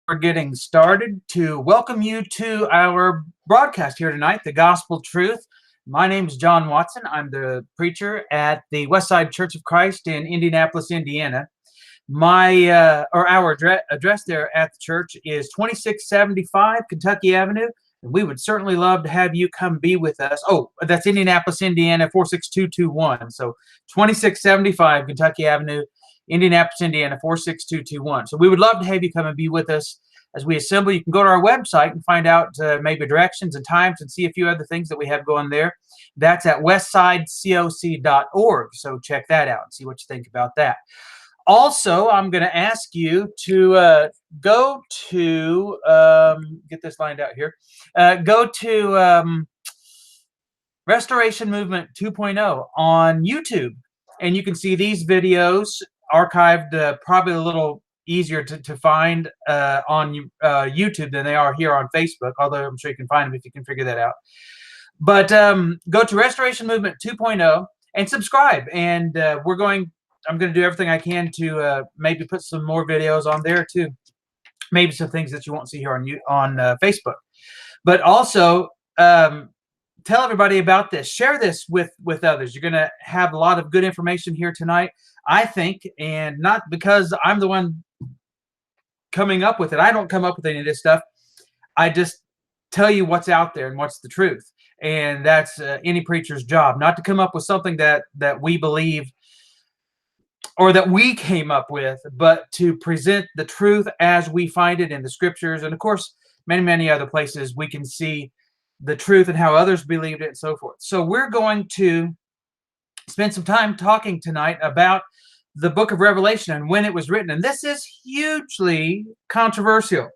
We're getting started to welcome you to our broadcast here tonight, The Gospel Truth. My name is John Watson. I'm the preacher at the Westside Church of Christ in Indianapolis, Indiana. Our address there at the church is 2675 Kentucky Avenue, and we would certainly love to have you come be with us. Oh, that's Indianapolis, Indiana, 46221. So 2675 Kentucky Avenue, Indianapolis, Indiana, 46221. So we would love to have you come and be with us as we assemble. You can go to our website and find out maybe directions and times and see a few other things that we have going there. That's at westsidecoc.org. So check that out and see what you think about that. Also, I'm going to ask you to go to, get this lined out here, go to Restoration Movement 2.0 on YouTube, and you can see these videos archived probably a little easier to find on YouTube than they are here on Facebook, although I'm sure you can find them if you can figure that out. But go to Restoration Movement 2.0 and subscribe, and I'm going to do everything I can to maybe put some more videos on there too, maybe some things that you won't see here on Facebook. But also, tell everybody about this. Share this with others. You're going to have a lot of good information here tonight, I think, and not because I'm the one coming up with it. I don't come up with any of this stuff. I just tell you what's out there and what's the truth. And that's any preacher's job, not to come up with something that we believe or that we came up with, but to present the truth as we find it in the scriptures. And of course, many, many other places we can see the truth and how others believed it and so forth. So we're going to spend some time talking tonight about the book of Revelation and when it was written. And this is hugely controversial.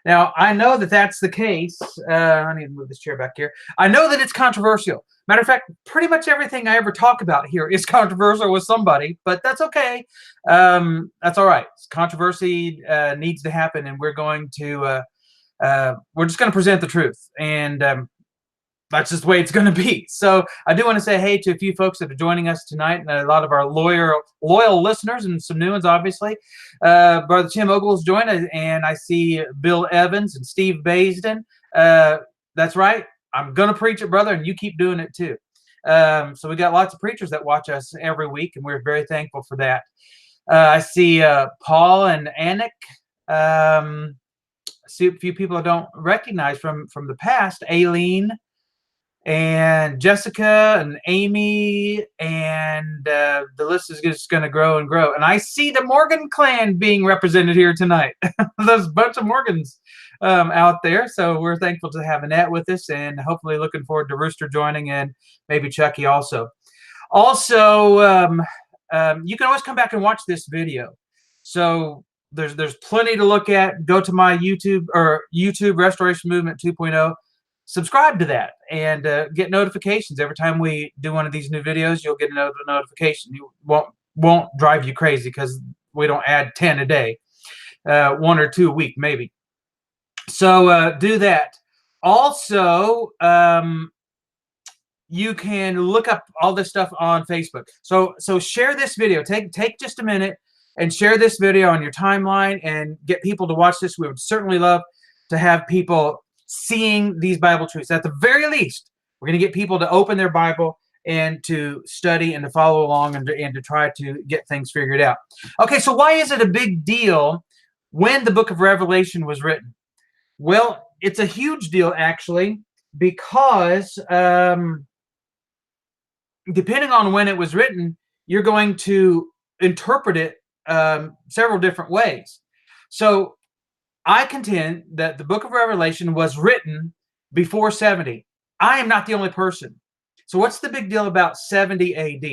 Now, I know that that's the case. I need to move this chair back here. I know that it's controversial. Matter of fact, pretty much everything I ever talk about here is controversial with somebody, but that's okay. That's all right. Controversy needs to happen, and we're just going to present the truth, and that's just the way it's going to be. So I do want to say hey to a few folks that are joining us tonight, and a lot of our loyal listeners, and some new ones, obviously. Brother Tim Ogles joined us, and I see Bill Evans and Steve Baisden. That's right. I'm going to preach it, brother, and you keep doing it too. So we got lots of preachers that watch us every week, and we're very thankful for that. I see Paul and Anik. I see a few people I don't recognize from the past. Aileen and Jessica and Amy, and the list is just going to grow and grow. And I see the Morgan clan being represented here tonight. There's a bunch of Morgans out there, so we're thankful to have Annette with us, and hopefully looking forward to Rooster joining, and maybe Chucky also. Also, you can always come back and watch this video. So there's plenty to look at. Go to my YouTube Restoration Movement 2.0. Subscribe to that and get notifications every time we do one of these new videos. You'll get a notification. You won't drive you crazy because we don't add 10 a day, 1 or 2 a week maybe. So do that. Also, you can look up all this stuff on Facebook. So share this video. Take just a minute and share this video on your timeline and get people to watch this. We would certainly love to have people seeing these Bible truths. At the very least, we're going to get people to open their Bible and to study and to follow along and to try to get things figured out. Okay, so why is it a big deal when the book of Revelation was written? Well, it's a huge deal, actually, because depending on when it was written, you're going to interpret it several different ways. So I contend that the book of Revelation was written before 70. I am not the only person. So what's the big deal about 70 AD?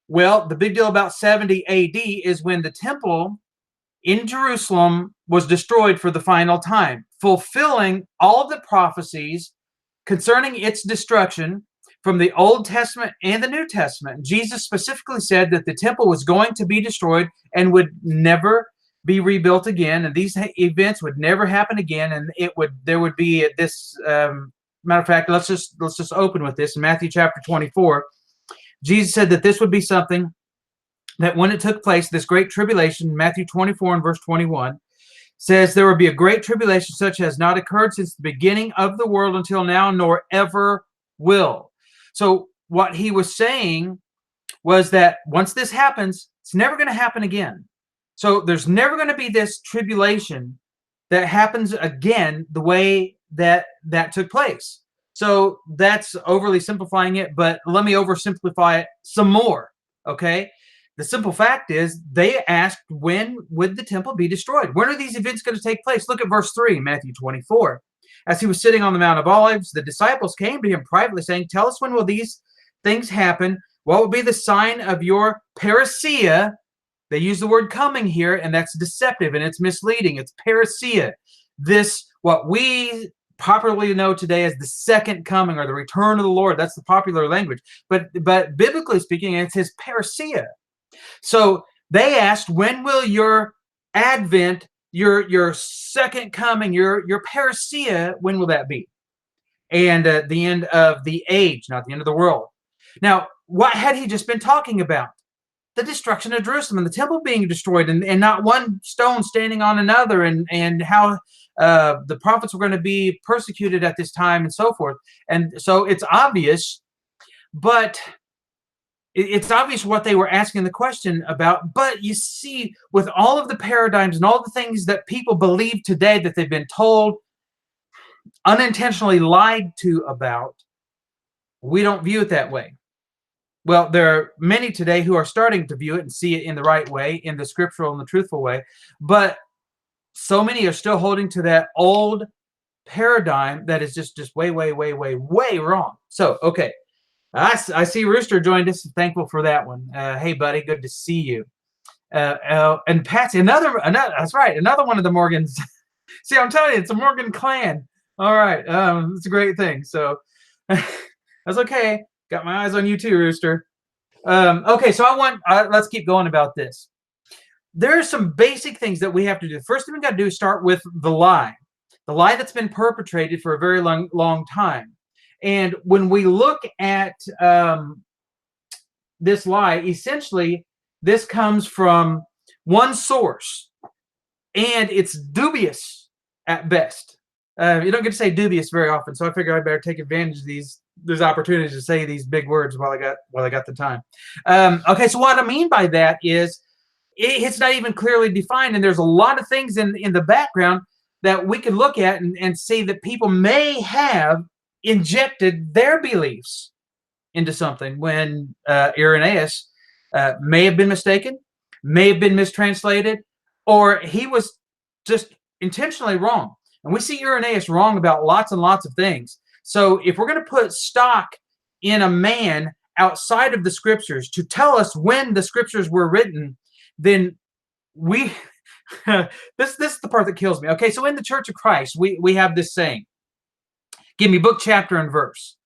Well, the big deal about 70 AD is when the temple in Jerusalem was destroyed for the final time, fulfilling all of the prophecies concerning its destruction from the Old Testament and the New Testament. Jesus specifically said that the temple was going to be destroyed and would never be rebuilt again, and these events would never happen again, and there would be this matter of fact, let's just open with this in Matthew chapter 24. Jesus said that this would be something that when it took place, this great tribulation, Matthew 24 and verse 21, says there will be a great tribulation such as not occurred since the beginning of the world until now, nor ever will. So what he was saying was that once this happens, it's never going to happen again. So there's never going to be this tribulation that happens again the way that took place. So that's overly simplifying it, but let me oversimplify it some more, okay? The simple fact is they asked, when would the temple be destroyed? When are these events going to take place? Look at verse 3, Matthew 24. As he was sitting on the Mount of Olives, the disciples came to him privately saying, tell us, when will these things happen? What will be the sign of your parousia? They use the word coming here, and that's deceptive and it's misleading. It's parousia. This, what we popularly know today as the second coming or the return of the Lord. That's the popular language. But biblically speaking, it's his parousia. So they asked, when will your advent, your second coming, your parousia, when will that be? And the end of the age, not the end of the world. Now, what had he just been talking about? The destruction of Jerusalem and the temple being destroyed, and not one stone standing on another, and how the prophets were going to be persecuted at this time and so forth. And so it's obvious, but it's obvious what they were asking the question about. But you see, with all of the paradigms and all the things that people believe today that they've been told, unintentionally lied to about, we don't view it that way. Well, there are many today who are starting to view it and see it in the right way, in the scriptural and the truthful way. But so many are still holding to that old paradigm that is just way wrong. So, okay. I see Rooster joined us. Thankful for that one. Hey, buddy, good to see you. And Patsy, another. That's right, another one of the Morgans. See, I'm telling you, it's a Morgan clan. All right, it's a great thing. So that's okay. Got my eyes on you too, Rooster. Okay, so let's keep going about this. There are some basic things that we have to do. First thing we got to do is start with the lie that's been perpetrated for a very long time. And when we look at this lie, essentially, this comes from one source, and it's dubious at best. You don't get to say dubious very often, so I figure I better take advantage of these opportunities to say these big words while I got the time. Okay, so what I mean by that is it's not even clearly defined, and there's a lot of things in the background that we can look at and see that people may have injected their beliefs into something when Irenaeus may have been mistaken, may have been mistranslated, or he was just intentionally wrong. And we see Irenaeus wrong about lots and lots of things. So if we're going to put stock in a man outside of the scriptures to tell us when the scriptures were written, then we this is the part that kills me. Okay, so in the Church of Christ, we have this saying, give me book, chapter, and verse.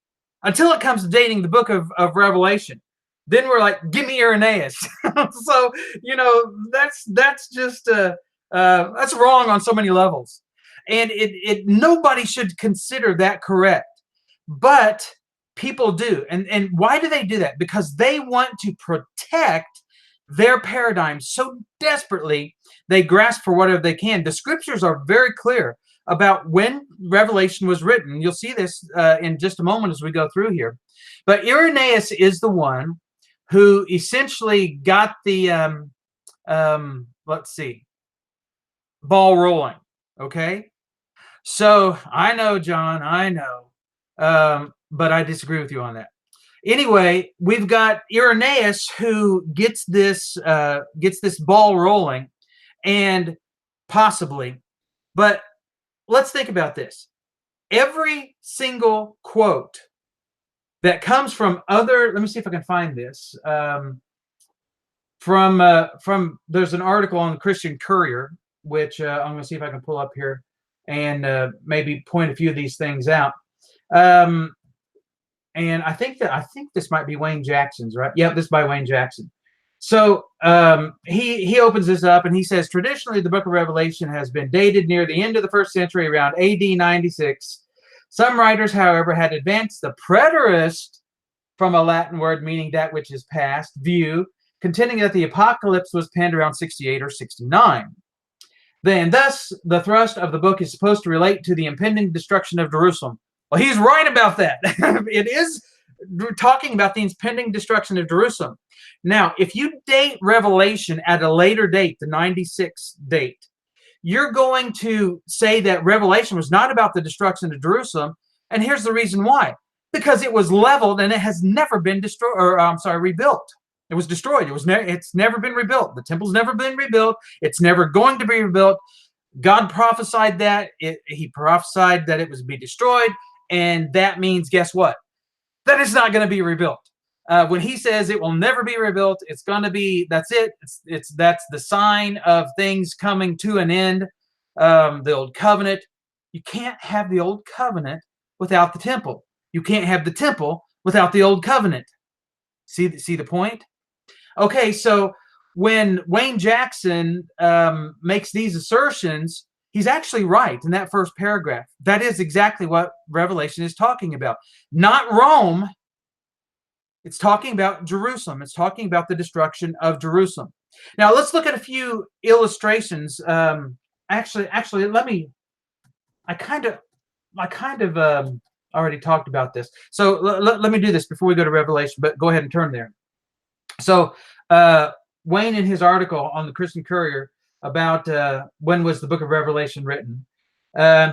Until it comes to dating the book of Revelation, then we're like, give me Irenaeus. So, that's just that's wrong on so many levels. And nobody should consider that correct. But people do. And why do they do that? Because they want to protect their paradigm so desperately, they grasp for whatever they can. The scriptures are very clear about when Revelation was written. You'll see this in just a moment as we go through here. But Irenaeus is the one who essentially got the, ball rolling. Okay? So, I know, John, I know. But I disagree with you on that. Anyway, we've got Irenaeus who gets this ball rolling, and possibly, but let's think about this. Every single quote that comes from other, let me see if I can find this, from there's an article on the Christian Courier, which I'm going to see if I can pull up here and maybe point a few of these things out. And I think this might be Wayne Jackson's, right? Yeah, this is by Wayne Jackson. So he opens this up and he says, traditionally, the book of Revelation has been dated near the end of the first century, around AD 96. Some writers, however, had advanced the preterist, from a Latin word meaning that which is past, view, contending that the apocalypse was penned around 68 or 69. Then, thus, the thrust of the book is supposed to relate to the impending destruction of Jerusalem. Well, he's right about that. It is talking about the impending destruction of Jerusalem. Now, if you date Revelation at a later date, the 96 date, you're going to say that Revelation was not about the destruction of Jerusalem. And here's the reason why. Because it was leveled and it has never been destroyed, or rebuilt. It was destroyed. It's never been rebuilt. The temple's never been rebuilt. It's never going to be rebuilt. God prophesied that. He prophesied that it was to be destroyed. And that means, guess what? That it's not going to be rebuilt. When he says it will never be rebuilt, it's going to be, that's it. That's the sign of things coming to an end. The old covenant. You can't have the old covenant without the temple. You can't have the temple without the old covenant. See the point? Okay, so when Wayne Jackson makes these assertions, he's actually right in that first paragraph. That is exactly what Revelation is talking about. Not Rome. It's talking about Jerusalem. It's talking about the destruction of Jerusalem. Now, let's look at a few illustrations. Actually, I kind of already talked about this. So let me do this before we go to Revelation, but go ahead and turn there. So Wayne, in his article on the Christian Courier about when was the book of Revelation written,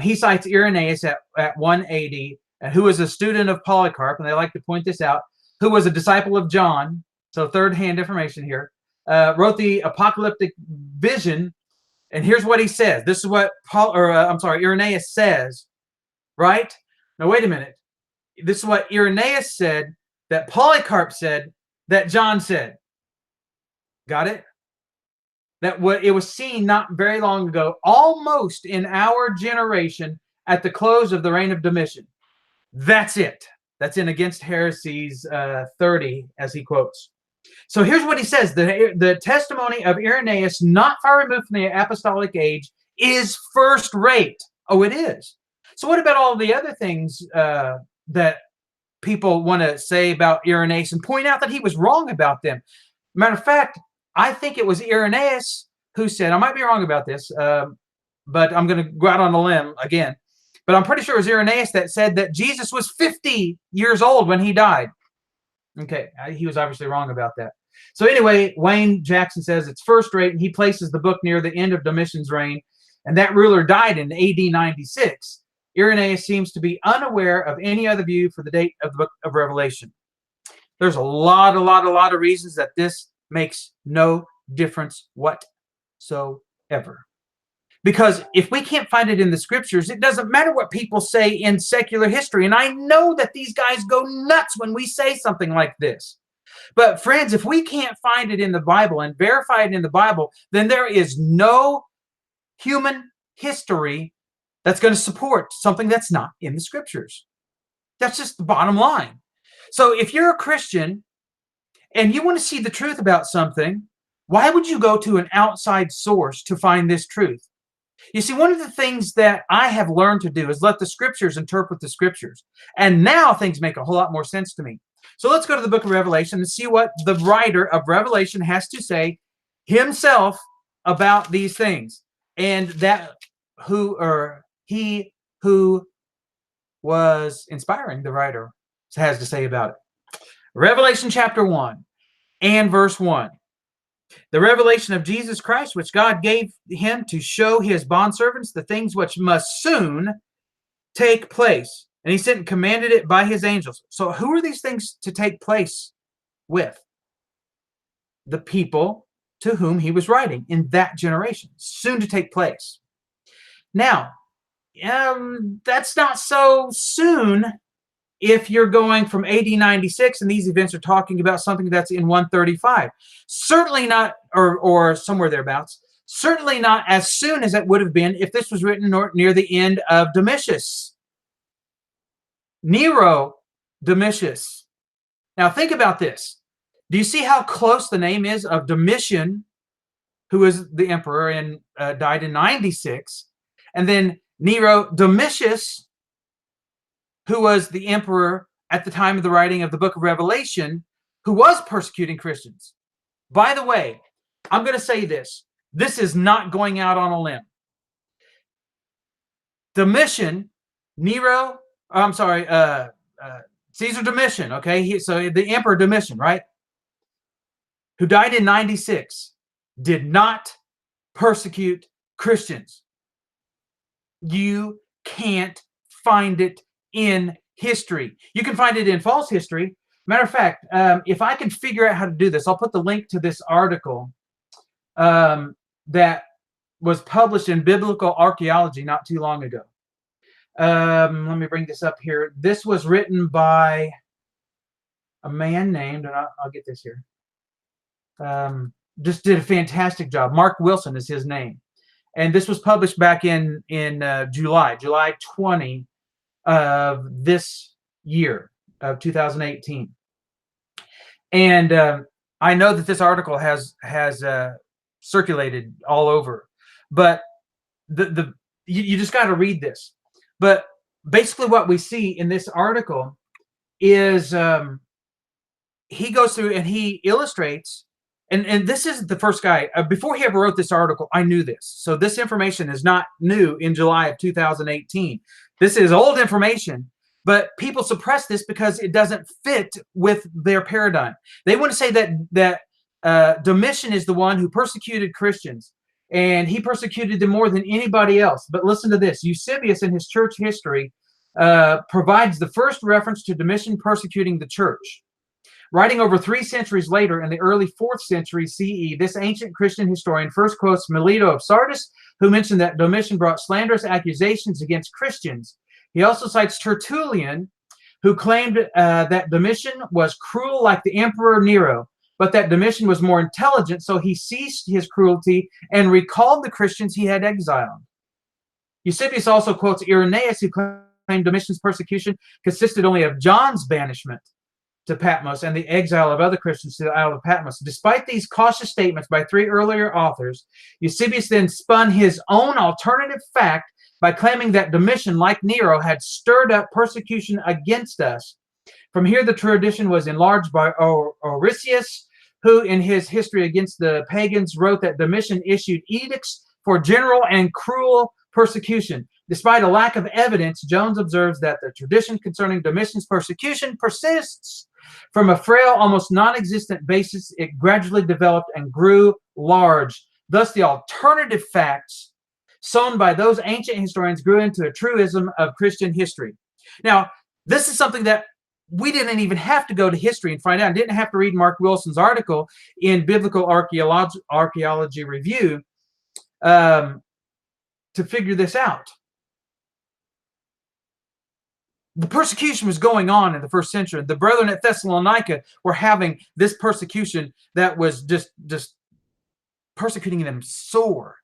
he cites Irenaeus at 180, who was a student of Polycarp, and they like to point this out, who was a disciple of John, so third-hand information here, wrote the apocalyptic vision, and here's what he says. This is what Irenaeus says, right? Now, wait a minute. This is what Irenaeus said, that Polycarp said, that John said. Got it? That it was seen not very long ago, almost in our generation, at the close of the reign of Domitian. That's it. That's in Against Heresies 30, as he quotes. So here's what he says. The testimony of Irenaeus, not far removed from the apostolic age, is first rate. Oh, it is. So what about all the other things that people want to say about Irenaeus and point out that he was wrong about them? Matter of fact, I think it was Irenaeus who said, I might be wrong about this, but I'm going to go out on a limb again. But I'm pretty sure it was Irenaeus that said that Jesus was 50 years old when he died. Okay, he was obviously wrong about that. So anyway, Wayne Jackson says it's first rate, and he places the book near the end of Domitian's reign, and that ruler died in AD 96. Irenaeus seems to be unaware of any other view for the date of the book of Revelation. There's a lot of reasons that this makes no difference whatsoever. Because if we can't find it in the scriptures, it doesn't matter what people say in secular history. And I know that these guys go nuts when we say something like this. But friends, if we can't find it in the Bible and verify it in the Bible, then there is no human history that's going to support something that's not in the scriptures. That's just the bottom line. So if you're a Christian and you want to see the truth about something, why would you go to an outside source to find this truth? You see, one of the things that I have learned to do is let the scriptures interpret the scriptures. And now things make a whole lot more sense to me. So let's go to the book of Revelation and see what the writer of Revelation has to say himself about these things. And that he who was inspiring the writer has to say about it. Revelation chapter 1 and verse 1. The revelation of Jesus Christ, which God gave him to show his bondservants the things which must soon take place. And he sent and commanded it by his angels. So who are these things to take place with? The people to whom he was writing in that generation. Soon to take place. Now, that's not so soon if you're going from AD 96 and these events are talking about something that's in 135. Certainly not, or somewhere thereabouts, certainly not as soon as it would have been if this was written near the end of Domitius. Nero Domitius. Now think about this. Do you see how close the name is of Domitian, who is the emperor and died in 96, and then Nero Domitius, who was the emperor at the time of the writing of the book of Revelation, who was persecuting Christians. By the way, I'm going to say this. This is not going out on a limb. Domitian, Nero, I'm sorry, Caesar Domitian, okay? So the Emperor Domitian, right? Who died in 96, did not persecute Christians. You can't find it in history. You can find it in false history. Matter of fact, if I can figure out how to do this, I'll put the link to this article that was published in Biblical Archaeology not too long ago. Let me bring this up here. This was written by a man named, and I'll get this here. Just did a fantastic job. Mark Wilson is his name. And this was published back in July 20 of this year, of 2018. And I know that this article has circulated all over, but you just got to read this. But basically what we see in this article is he goes through and he illustrates, and this isn't the first guy. Before he ever wrote this article, I knew this. So this information is not new in July of 2018. This is old information, but people suppress this because it doesn't fit with their paradigm. They want to say that Domitian is the one who persecuted Christians, and he persecuted them more than anybody else. But listen to this. Eusebius in his church history provides the first reference to Domitian persecuting the church. Writing over 3 centuries later, in the early 4th century CE, this ancient Christian historian first quotes Melito of Sardis, who mentioned that Domitian brought slanderous accusations against Christians. He also cites Tertullian, who claimed that Domitian was cruel like the Emperor Nero, but that Domitian was more intelligent, so he ceased his cruelty and recalled the Christians he had exiled. Eusebius also quotes Irenaeus, who claimed Domitian's persecution consisted only of John's banishment to Patmos and the exile of other Christians to the Isle of Patmos. Despite these cautious statements by 3 earlier authors, Eusebius then spun his own alternative fact by claiming that Domitian, like Nero, had stirred up persecution against us. From here, the tradition was enlarged by Orosius, who in his History Against the Pagans wrote that Domitian issued edicts for general and cruel persecution. Despite a lack of evidence, Jones observes that the tradition concerning Domitian's persecution persists. From a frail, almost non-existent basis, it gradually developed and grew large. Thus, the alternative facts sown by those ancient historians grew into a truism of Christian history. Now, this is something that we didn't even have to go to history and find out. I didn't have to read Mark Wilson's article in Biblical Archaeology Review to figure this out. The persecution was going on in the 1st century. The brethren at Thessalonica were having this persecution that was just persecuting them sore.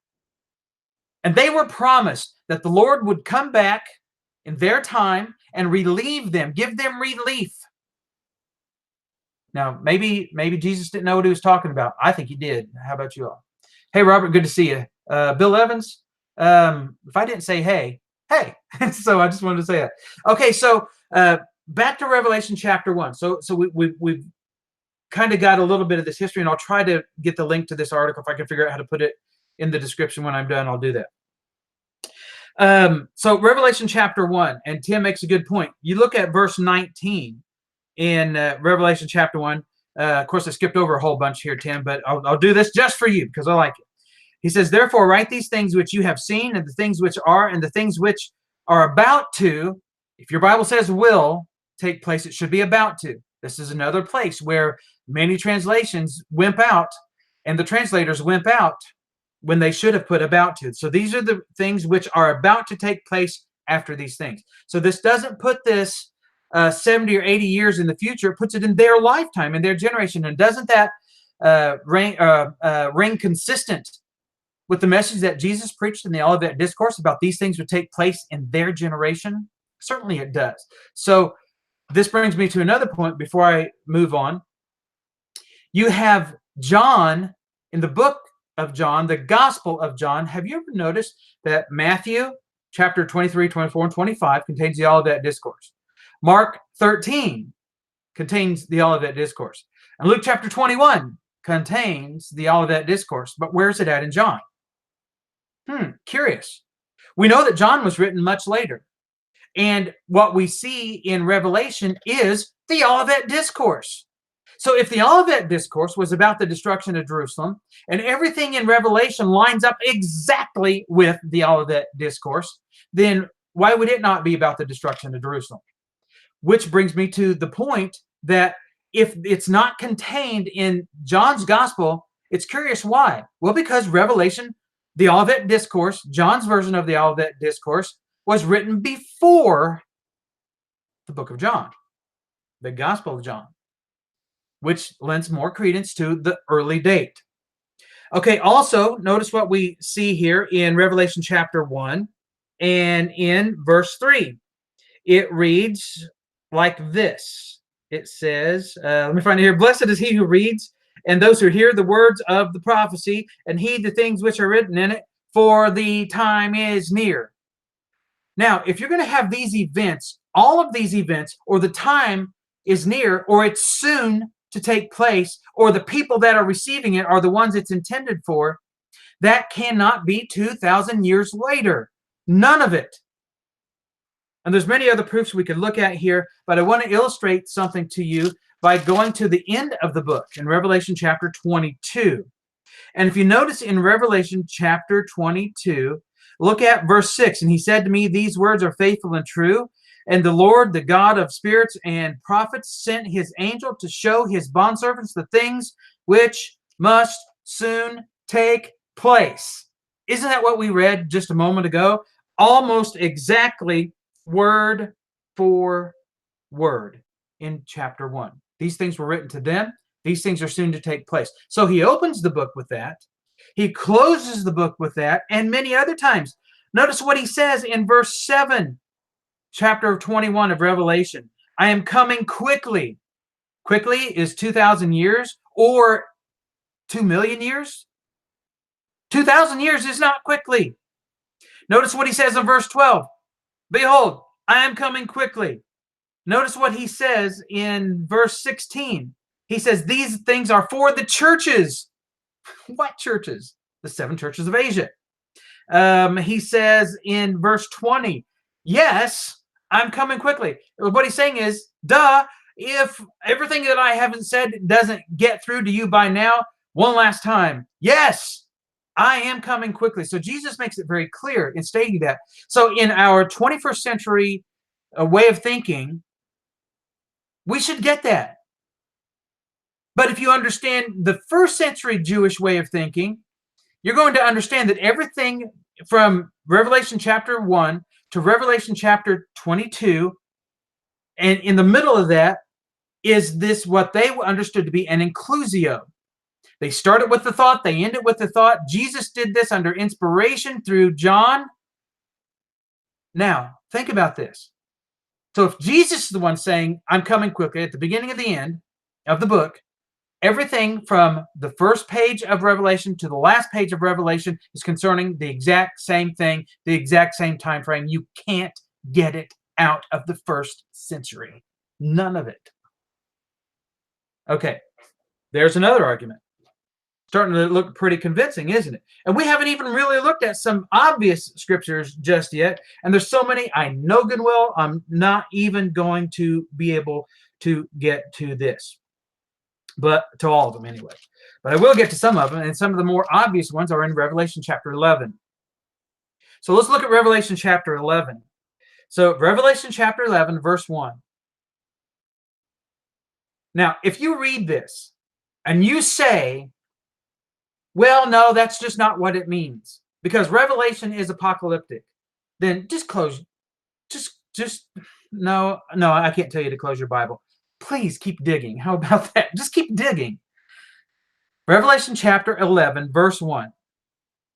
And they were promised that the Lord would come back in their time and relieve them, give them relief. Now, maybe Jesus didn't know what he was talking about. I think he did. How about you all? Hey, Robert, good to see you. Bill Evans, if I didn't say hey. So I just wanted to say that. Okay, so back to Revelation chapter 1. So we've kind of got a little bit of this history, and I'll try to get the link to this article. If I can figure out how to put it in the description when I'm done, I'll do that. So Revelation chapter 1, and Tim makes a good point. You look at verse 19 in Revelation chapter 1. Of course, I skipped over a whole bunch here, Tim, but I'll do this just for you because I like it. He says, therefore, write these things which you have seen, and the things which are, and the things which are about to. If your Bible says will take place, it should be about to. This is another place where many translations wimp out, and the translators wimp out when they should have put about to. So these are the things which are about to take place after these things. So this doesn't put this 70 or 80 years in the future. It puts it in their lifetime, in their generation. And doesn't that ring consistent with the message that Jesus preached in the Olivet Discourse about these things would take place in their generation? Certainly it does. So this brings me to another point before I move on. You have John in the book of John, the Gospel of John. Have you ever noticed that Matthew chapter 23, 24, and 25 contains the Olivet Discourse? Mark 13 contains the Olivet Discourse. And Luke chapter 21 contains the Olivet Discourse. But where's it at in John? Curious. We know that John was written much later. And what we see in Revelation is the Olivet Discourse. So if the Olivet Discourse was about the destruction of Jerusalem, and everything in Revelation lines up exactly with the Olivet Discourse, then why would it not be about the destruction of Jerusalem? Which brings me to the point that if it's not contained in John's gospel, it's curious why. Well, because Revelation, the Olivet Discourse, John's version of the Olivet Discourse, was written before the book of John, the Gospel of John, which lends more credence to the early date. Okay, also notice what we see here in Revelation chapter 1 and in verse 3. It reads like this. It says, let me find it here. Blessed is he who reads, and those who hear the words of the prophecy, and heed the things which are written in it, for the time is near. Now, if you're going to have these events, all of these events, or the time is near, or it's soon to take place, or the people that are receiving it are the ones it's intended for, that cannot be 2,000 years later. None of it. And there's many other proofs we could look at here, but I want to illustrate something to you by going to the end of the book in Revelation chapter 22. And if you notice in Revelation chapter 22, look at verse 6. And he said to me, these words are faithful and true. And the Lord, the God of spirits and prophets, sent his angel to show his bondservants the things which must soon take place. Isn't that what we read just a moment ago? Almost exactly word for word in chapter 1. These things were written to them. These things are soon to take place. So he opens the book with that. He closes the book with that, and many other times. Notice what he says in verse 7, chapter 21 of Revelation. I am coming quickly. Quickly is 2,000 years or 2 million years. 2,000 years is not quickly. Notice what he says in verse 12. Behold, I am coming quickly. Notice what he says in verse 16. He says, these things are for the churches. What churches? The 7 churches of Asia. He says in verse 20, yes, I'm coming quickly. What he's saying is, duh, if everything that I haven't said doesn't get through to you by now, one last time, yes, I am coming quickly. So Jesus makes it very clear in stating that. So in our 21st century way of thinking, we should get that. But if you understand the first century Jewish way of thinking, you're going to understand that everything from Revelation chapter 1 to Revelation chapter 22, and in the middle of that is this, what they understood to be an inclusio. They started with the thought, they ended with the thought. Jesus did this under inspiration through John. Now, think about this. So if Jesus is the one saying, I'm coming quickly at the beginning of the end of the book, everything from the first page of Revelation to the last page of Revelation is concerning the exact same thing, the exact same time frame. You can't get it out of the first century. None of it. Okay, there's another argument. Starting to look pretty convincing, isn't it? And we haven't even really looked at some obvious scriptures just yet. And there's so many, I know good and well, I'm not even going to be able to get to this. But to all of them anyway. But I will get to some of them, and some of the more obvious ones are in Revelation chapter 11. So let's look at Revelation chapter 11. So Revelation chapter 11, verse 1. Now, if you read this and you say, well, no, that's just not what it means, because Revelation is apocalyptic, then just close. No, I can't tell you to close your Bible. Please keep digging. How about that? Just keep digging. Revelation chapter 11, verse 1.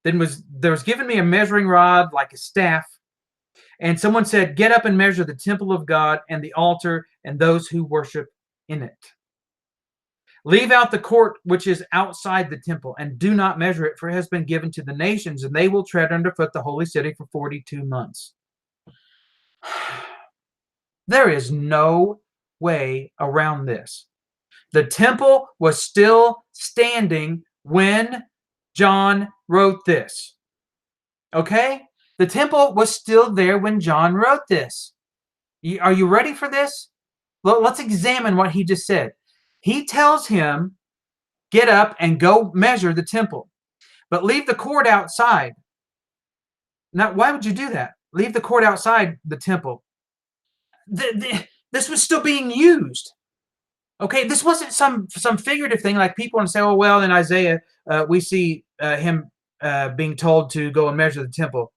Then there was given me a measuring rod like a staff, and someone said, get up and measure the temple of God and the altar and those who worship in it. Leave out the court which is outside the temple, and do not measure it, for it has been given to the nations, and they will tread underfoot the holy city for 42 months. There is no way around this. The temple was still standing when John wrote this. Okay? The temple was still there when John wrote this. Are you ready for this? Let's examine what he just said. He tells him, get up and go measure the temple, but leave the court outside. Now, why would you do that? Leave the court outside the temple. This was still being used. Okay, this wasn't some figurative thing like people want to say, oh, well, in Isaiah, we see him being told to go and measure the temple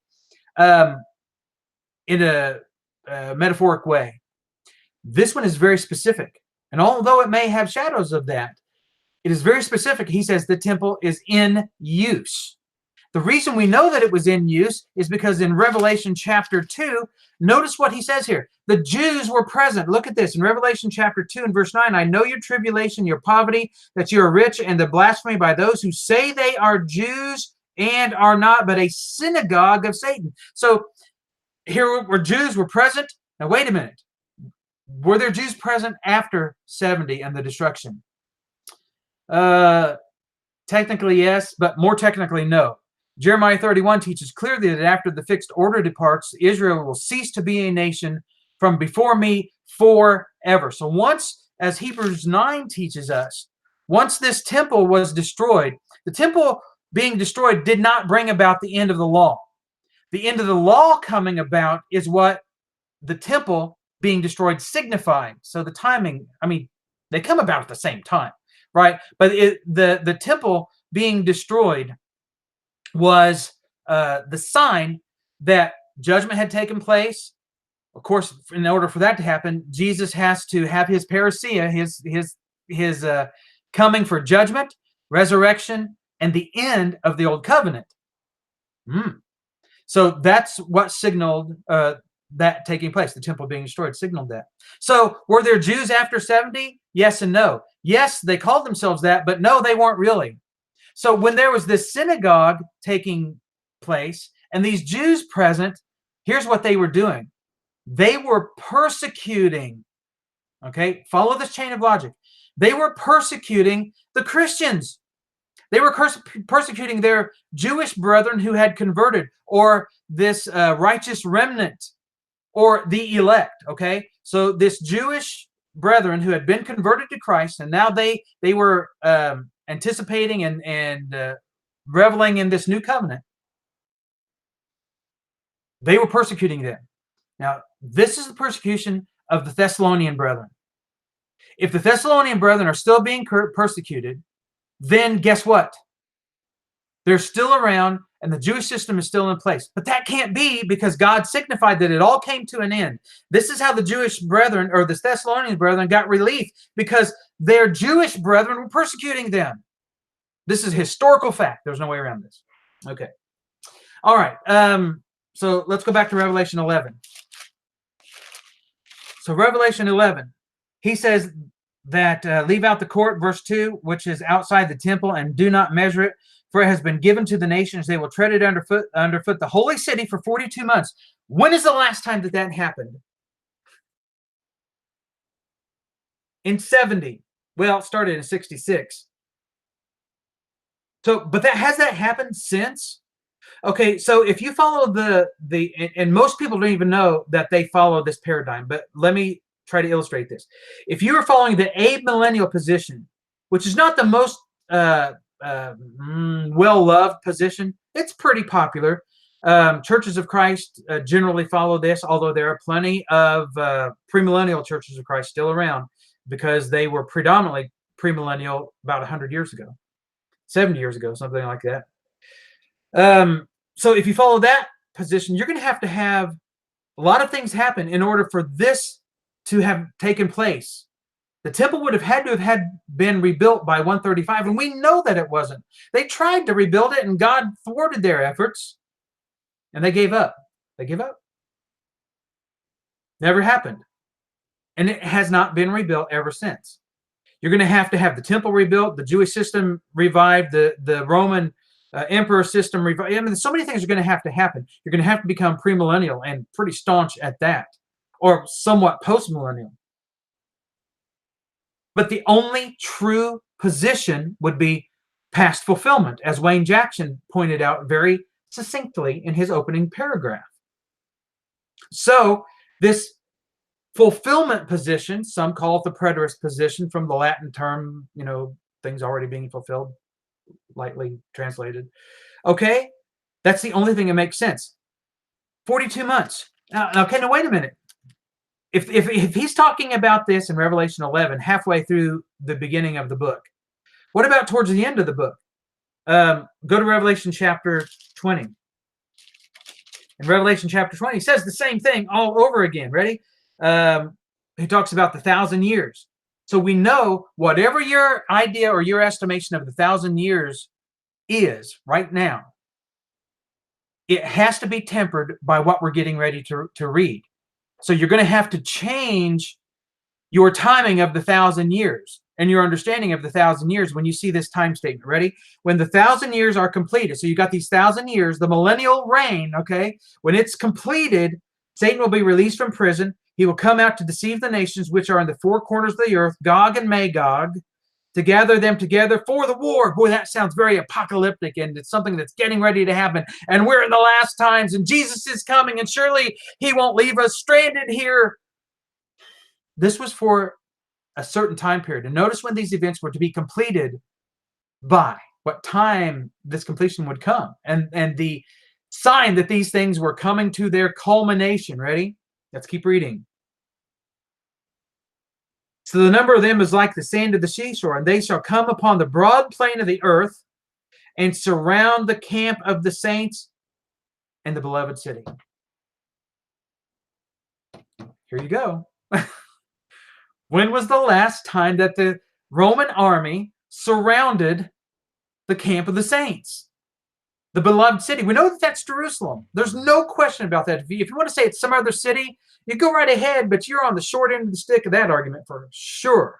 in a metaphoric way. This one is very specific. And although it may have shadows of that, it is very specific. He says the temple is in use. The reason we know that it was in use is because in Revelation chapter 2, notice what he says here. The Jews were present. Look at this. In Revelation chapter 2 and verse 9, I know your tribulation, your poverty, that you are rich, and the blasphemy by those who say they are Jews and are not, but a synagogue of Satan. So here were Jews were present. Now, wait a minute. Were there Jews present after 70 and the destruction? Technically, yes, but more technically, no. Jeremiah 31 teaches clearly that after the fixed order departs, Israel will cease to be a nation from before me forever. So once, as Hebrews 9 teaches us, once this temple was destroyed, the temple being destroyed did not bring about the end of the law. The end of the law coming about is what the temple being destroyed signified. So the timing, I mean, they come about at the same time, right? But the temple being destroyed was the sign that judgment had taken place. Of course, in order for that to happen, Jesus has to have his parousia, his coming for judgment, resurrection, and the end of the old covenant. So that's what signaled that taking place. The temple being destroyed signaled that. So were there Jews after 70? Yes and no. Yes, they called themselves that, but no, they weren't really. So when there was this synagogue taking place and these Jews present, here's what they were doing. They were persecuting, okay? Follow this chain of logic. They were persecuting the Christians. They were persecuting their Jewish brethren who had converted, or this righteous remnant, or the elect, okay? So this Jewish brethren who had been converted to Christ, and now they were anticipating and reveling in this new covenant. They were persecuting them. Now, this is the persecution of the Thessalonian brethren. If the Thessalonian brethren are still being persecuted, then guess what? They're still around and the Jewish system is still in place. But that can't be, because God signified that it all came to an end. This is how the Jewish brethren, or the Thessalonian brethren, got relief, because their Jewish brethren were persecuting them. This is historical fact. There's no way around this. Okay. All right. So let's go back to Revelation 11. So Revelation 11, he says that leave out the court, verse 2, which is outside the temple, and do not measure it, for it has been given to the nations. They will tread it underfoot, the holy city, for 42 months. When is the last time that happened? In 70. Well, it started in 66. So, but has that happened since? Okay, so if you follow and most people don't even know that they follow this paradigm, but let me try to illustrate this. If you are following the amillennial position, which is not the most well-loved position, it's pretty popular. Churches of Christ generally follow this, although there are plenty of premillennial churches of Christ still around, because they were predominantly premillennial about 100 years ago, 70 years ago, something like that. So if you follow that position, you're going to have a lot of things happen in order for this to have taken place. The temple would have had to have been rebuilt by 135, and we know that it wasn't. They tried to rebuild it, and God thwarted their efforts, and they gave up. They gave up. Never happened. And it has not been rebuilt ever since. You're going to have the temple rebuilt, the Jewish system revived, the Roman emperor system revived. I mean, so many things are going to happen. You're going to have to become premillennial and pretty staunch at that, or somewhat postmillennial. But the only true position would be past fulfillment, as Wayne Jackson pointed out very succinctly in his opening paragraph. So this fulfillment position, some call it the preterist position from the Latin term, things already being fulfilled, lightly translated. Okay, that's the only thing that makes sense. 42 months. Now, okay, now wait a minute. If he's talking about this in Revelation 11, halfway through the beginning of the book, what about towards the end of the book? Go to Revelation chapter 20. In Revelation chapter 20, he says the same thing all over again. Ready? He talks about the 1,000 years. So we know whatever your idea or your estimation of the 1,000 years is right now, it has to be tempered by what we're getting ready to read. So you're going to have to change your timing of the 1,000 years and your understanding of the 1,000 years when you see this time statement. Ready? When the 1,000 years are completed, so you got these 1,000 years, the millennial reign, okay? When it's completed, Satan will be released from prison. He will come out to deceive the nations which are in the four corners of the earth, Gog and Magog, to gather them together for the war. Boy, that sounds very apocalyptic, and it's something that's getting ready to happen. And we're in the last times, and Jesus is coming, and surely he won't leave us stranded here. This was for a certain time period. And notice when these events were to be completed by, what time this completion would come. And the sign that these things were coming to their culmination. Ready? Let's keep reading. So the number of them is like the sand of the seashore, and they shall come upon the broad plain of the earth and surround the camp of the saints and the beloved city. Here you go. When was the last time that the Roman army surrounded the camp of the saints, the beloved city? We know that that's Jerusalem. There's no question about that. If you want to say it's some other city, you go right ahead, but you're on the short end of the stick of that argument for sure.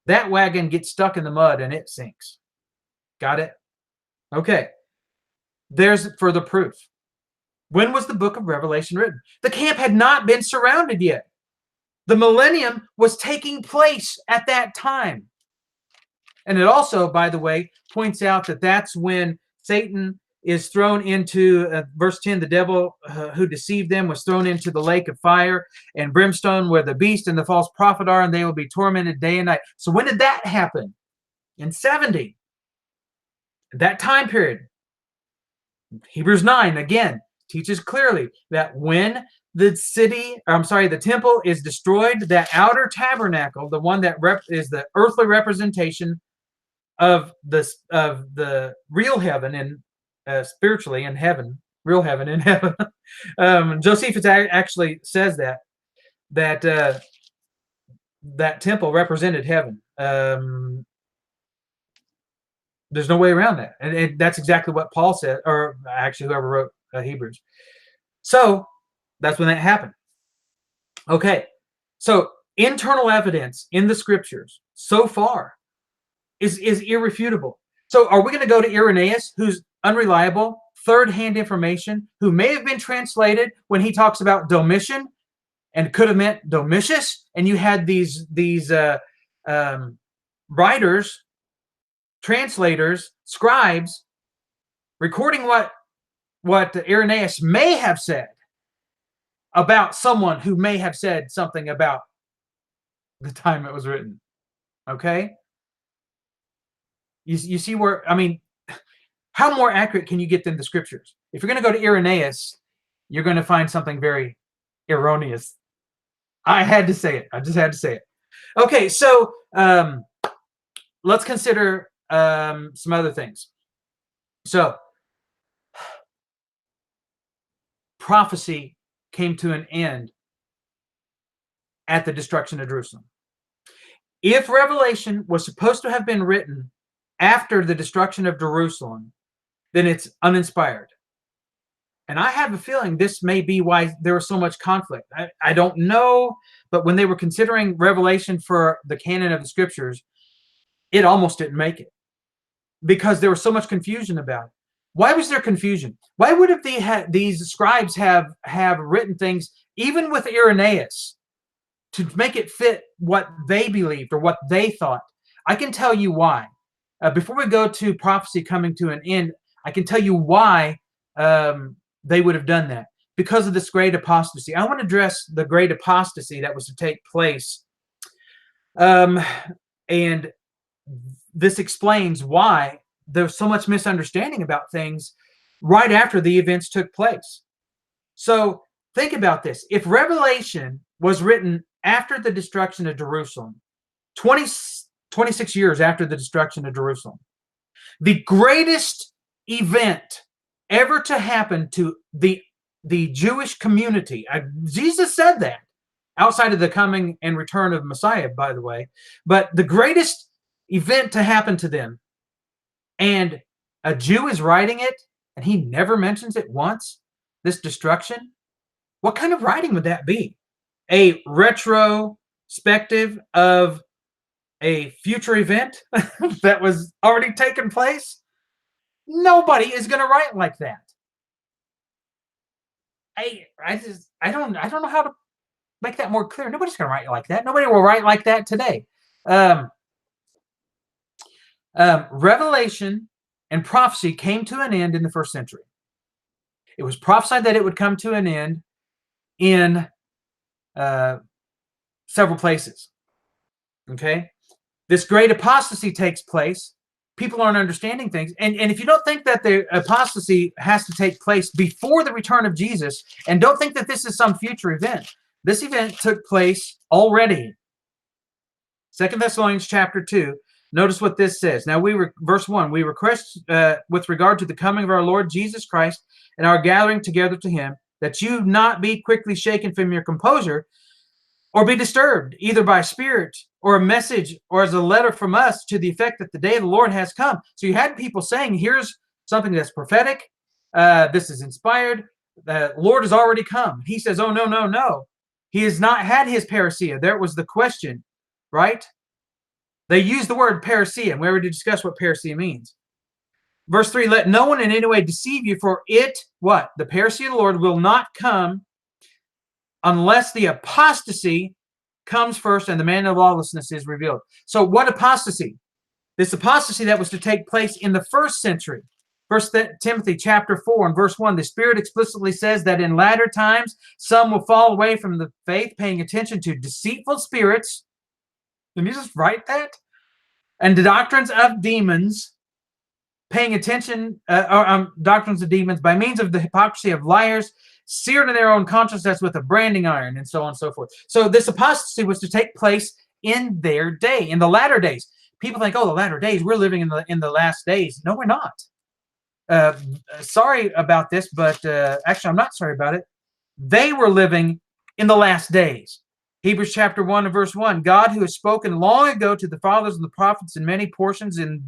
That wagon gets stuck in the mud and it sinks. Got it? Okay. There's further proof. When was the book of Revelation written? The camp had not been surrounded yet. The millennium was taking place at that time. And it also, by the way, points out that that's when Satan is thrown into, verse 10, the devil who deceived them was thrown into the lake of fire and brimstone where the beast and the false prophet are, and they will be tormented day and night. So when did that happen? In 70. That time period. Hebrews 9, again, teaches clearly that when the temple is destroyed, that outer tabernacle, the one that is the earthly representation of the real heaven and spiritually in heaven, real heaven in heaven. Josephus actually says that temple represented heaven. There's no way around that, and that's exactly what Paul said, or actually whoever wrote Hebrews. So that's when that happened. Okay, so internal evidence in the scriptures so far is irrefutable. So are we going to go to Irenaeus, who's unreliable, third-hand information, who may have been translated when he talks about Domitian and could have meant Domitius, and you had these writers, translators, scribes, recording what Irenaeus may have said about someone who may have said something about the time it was written. Okay? You see where, I mean, how more accurate can you get than the scriptures? If you're going to go to Irenaeus, you're going to find something very erroneous. I had to say it. I just had to say it. Okay, so let's consider some other things. So, prophecy came to an end at the destruction of Jerusalem. If Revelation was supposed to have been written after the destruction of Jerusalem, then it's uninspired. And I have a feeling this may be why there was so much conflict. I don't know, but when they were considering Revelation for the canon of the scriptures, it almost didn't make it because there was so much confusion about it. Why was there confusion? Why would have these scribes have written things, even with Irenaeus, to make it fit what they believed or what they thought? I can tell you why. Before we go to prophecy coming to an end, I can tell you why they would have done that. Because of this great apostasy. I want to address the great apostasy that was to take place. And this explains why there's so much misunderstanding about things right after the events took place. So think about this. If Revelation was written after the destruction of Jerusalem, 26 years after the destruction of Jerusalem, the greatest event ever to happen to the Jewish community, Jesus said that, outside of the coming and return of Messiah, by the way, but the greatest event to happen to them, and a Jew is writing it, and he never mentions it once, this destruction. What kind of writing would that be? A retrospective of a future event that was already taken place? Nobody is going to write like that. I don't know how to make that more clear. Nobody's going to write like that. Nobody will write like that today. Revelation and prophecy came to an end in the first century. It was prophesied that it would come to an end in several places. Okay? This great apostasy takes place. People aren't understanding things. And if you don't think that the apostasy has to take place before the return of Jesus, and don't think that this is some future event, this event took place already. 2 Thessalonians chapter 2. Notice what this says. Now, verse 1, we request with regard to the coming of our Lord Jesus Christ and our gathering together to him, that you not be quickly shaken from your composure, or be disturbed, either by spirit or a message or as a letter from us, to the effect that the day of the Lord has come. So you had people saying, here's something that's prophetic. This is inspired. The Lord has already come. He says, oh, no, no, no. He has not had his parousia. There was the question, right? They use the word parousia, and we already discussed what parousia means. Verse 3, let no one in any way deceive you, for it, what? The parousia of the Lord will not come unless the apostasy comes first and the man of lawlessness is revealed. So what apostasy? This apostasy that was to take place in the first century. 1 Timothy chapter 4 and verse 1, the Spirit explicitly says that in latter times some will fall away from the faith, paying attention to deceitful spirits. Did you just write that? And the doctrines of demons, paying attention, doctrines of demons by means of the hypocrisy of liars, seared in their own conscience with a branding iron, and so on and so forth. So this apostasy was to take place in their day, in the latter days. People think, oh, the latter days, we're living in the last days. No, we're not. Sorry about this, but actually, I'm not sorry about it. They were living in the last days. Hebrews chapter 1 and verse 1, God, who has spoken long ago to the fathers and the prophets in many portions, in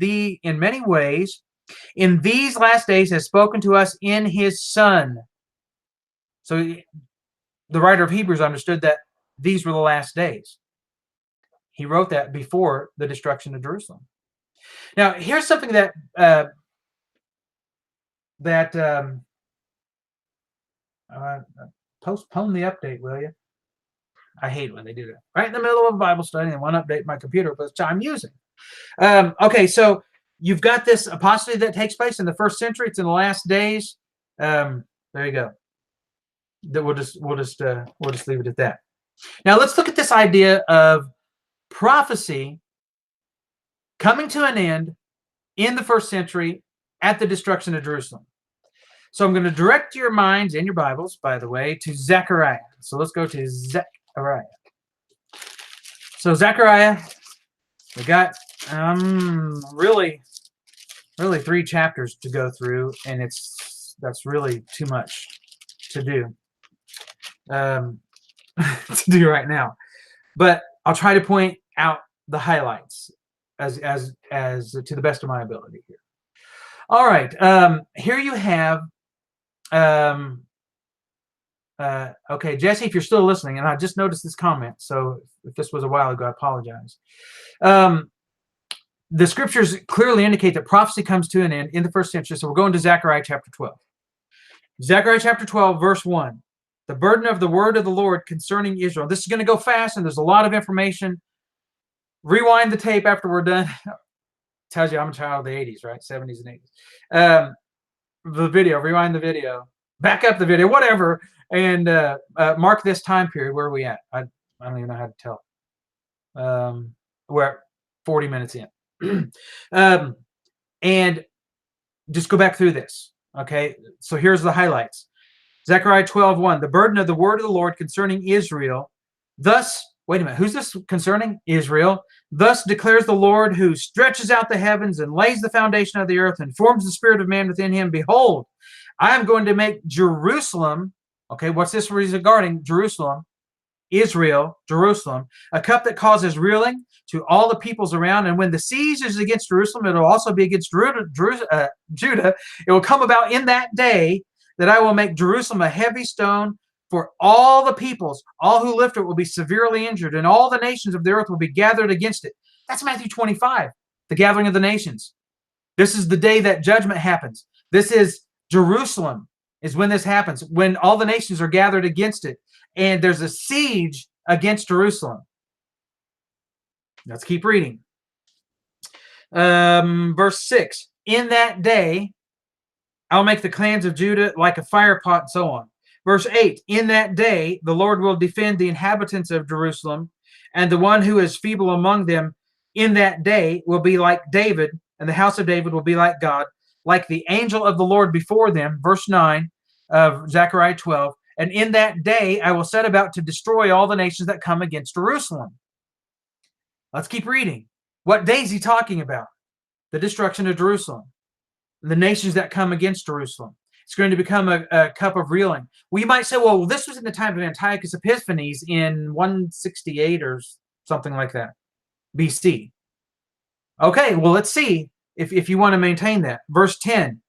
many ways, in these last days has spoken to us in his Son. So the writer of Hebrews understood that these were the last days. He wrote that before the destruction of Jerusalem. Now, here's something that postpone the update, will you? I hate when they do that. Right in the middle of a Bible study, and want to update my computer, but I'm using. Okay, so you've got this apostasy that takes place in the first century. It's in the last days. There you go. We'll just leave it at that. Now let's look at this idea of prophecy coming to an end in the first century at the destruction of Jerusalem. So I'm going to direct your minds and your Bibles, by the way, to Zechariah. So let's go to Zechariah. So Zechariah, we got really 3 chapters to go through, and that's really too much to do. To do right now, but I'll try to point out the highlights as to the best of my ability here. All right, here you have. Okay, Jesse, if you're still listening, and I just noticed this comment, so if this was a while ago, I apologize. The scriptures clearly indicate that prophecy comes to an end in the first century. So we're going to Zechariah chapter 12. Zechariah chapter 12, verse 1. The burden of the word of the Lord concerning Israel. This is going to go fast, and there's a lot of information. Rewind the tape after we're done. Tells you I'm a child of the 80s, right? 70s and 80s. the video, rewind the video, back up the video, whatever, and mark this time period. Where are we at? I don't even know how to tell. We're 40 minutes in. And just go back through this. Okay, so here's the highlights. Zechariah 12:1, the burden of the word of the Lord concerning Israel. Thus, wait a minute, who's this concerning? Israel. Thus declares the Lord, who stretches out the heavens and lays the foundation of the earth and forms the spirit of man within him. Behold, I am going to make Jerusalem, okay, what's this regarding? Jerusalem, Israel, Jerusalem, a cup that causes reeling to all the peoples around. And when the siege is against Jerusalem, it will also be against Judah. It will come about in that day that I will make Jerusalem a heavy stone for all the peoples. All who lift it will be severely injured, and all the nations of the earth will be gathered against it. That's Matthew 25, the gathering of the nations. This is the day that judgment happens. This is Jerusalem, is when this happens, when all the nations are gathered against it, and there's a siege against Jerusalem. Let's keep reading. Verse 6, in that day, I'll make the clans of Judah like a fire pot, and so on. Verse 8, in that day, the Lord will defend the inhabitants of Jerusalem, and the one who is feeble among them in that day will be like David, and the house of David will be like God, like the angel of the Lord before them. Verse 9 of Zechariah 12, and in that day, I will set about to destroy all the nations that come against Jerusalem. Let's keep reading. What day is he talking about? The destruction of Jerusalem. The nations that come against Jerusalem. It's going to become a cup of reeling. We might say, well, this was in the time of Antiochus Epiphanes in 168 or something like that, BC. Okay, well, let's see if you want to maintain that. Verse 10.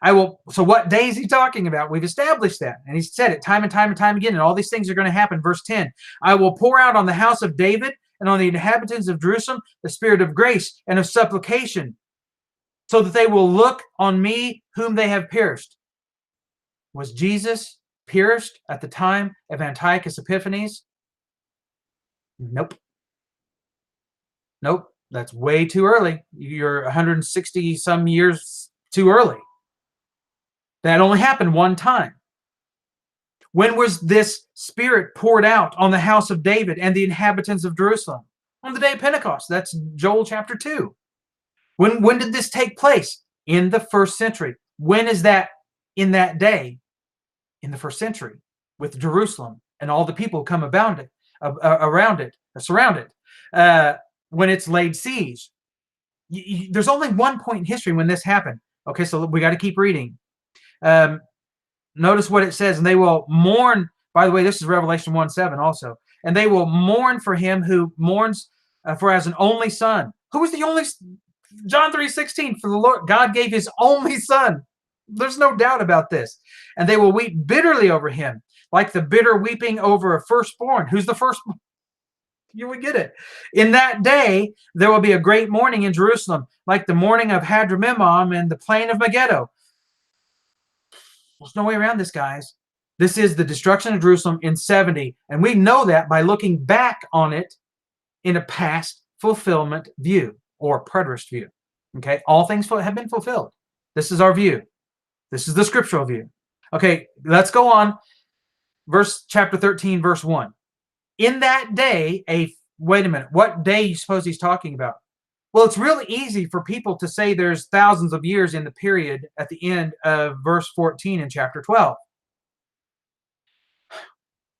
So what day is he talking about? We've established that. And he said it time and time and time again, and all these things are going to happen. Verse 10. I will pour out on the house of David and on the inhabitants of Jerusalem the spirit of grace and of supplication, so that they will look on me whom they have pierced. Was Jesus pierced at the time of Antiochus Epiphanes? Nope. Nope. That's way too early. You're 160 some years too early. That only happened one time. When was this spirit poured out on the house of David and the inhabitants of Jerusalem? On the day of Pentecost. That's Joel chapter 2. When did this take place? In the first century. When is that in that day? In the first century, with Jerusalem and all the people come around it, surround it, when it's laid siege. There's only one point in history when this happened. Okay, so we got to keep reading. Notice what it says, and they will mourn. By the way, this is Revelation 1:7 also. And they will mourn for him who mourns for as an only son. Who was the only? John 3:16, for the Lord God gave his only son. There's no doubt about this. And they will weep bitterly over him, like the bitter weeping over a firstborn. Who's the firstborn? You would get it. In that day, there will be a great mourning in Jerusalem, like the mourning of Hadramimam and the plain of Megiddo. There's no way around this, guys. This is the destruction of Jerusalem in 70. And we know that by looking back on it in a past fulfillment view or preterist view. Okay, all things have been fulfilled. This is our view. This is the scriptural view. Okay, let's go on. Chapter 13, verse 1. In that day, wait a minute, what day you suppose he's talking about? Well, it's really easy for people to say there's thousands of years in the period at the end of verse 14 in chapter 12.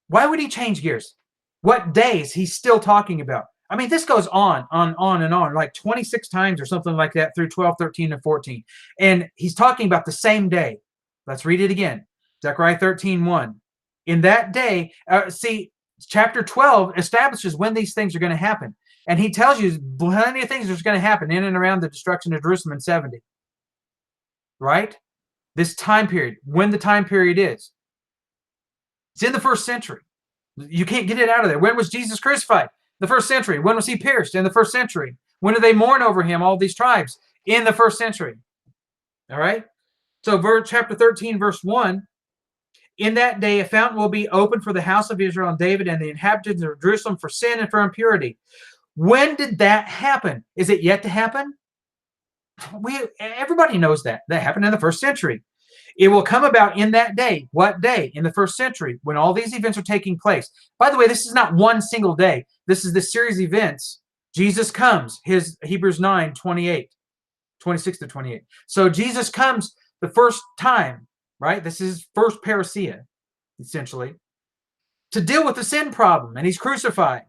Why would he change gears? What days he's still talking about? I mean, this goes on and on, like 26 times or something like that through 12, 13, and 14. And he's talking about the same day. Let's read it again. Zechariah 13:1. In that day, chapter 12 establishes when these things are going to happen. And he tells you plenty of things that's going to happen in and around the destruction of Jerusalem in 70. Right? This time period, when the time period is. It's in the first century. You can't get it out of there. When was Jesus crucified? The first century. When was he pierced? In the first century. When did they mourn over him, all these tribes? In the first century. All right? So chapter 13, verse 1. In that day, a fountain will be opened for the house of Israel and David and the inhabitants of Jerusalem for sin and for impurity. When did that happen? Is it yet to happen? Everybody knows that. That happened in the first century. It will come about in that day. What day? In the first century, when all these events are taking place. By the way, this is not one single day. This is the series of events. Jesus comes, his Hebrews 9, 28, 26 to 28. So Jesus comes the first time, right? This is first parousia, essentially, to deal with the sin problem. And he's crucified,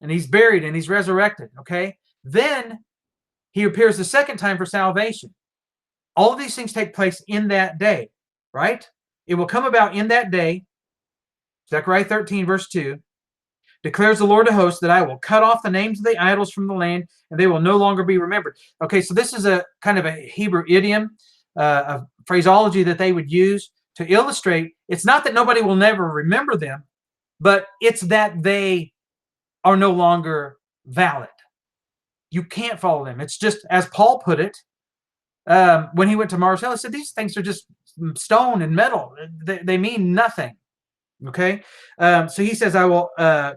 and he's buried, and he's resurrected, okay? Then he appears the second time for salvation. All of these things take place in that day, right? It will come about in that day, Zechariah 13, verse 2, declares the Lord of hosts that I will cut off the names of the idols from the land, and they will no longer be remembered. Okay, so this is a kind of a Hebrew idiom, a phraseology that they would use to illustrate. It's not that nobody will never remember them, but it's that they are no longer valid. You can't follow them. It's just, as Paul put it, when he went to Mars Hill, he said, these things are just stone and metal. They mean nothing. Okay? So he says, I will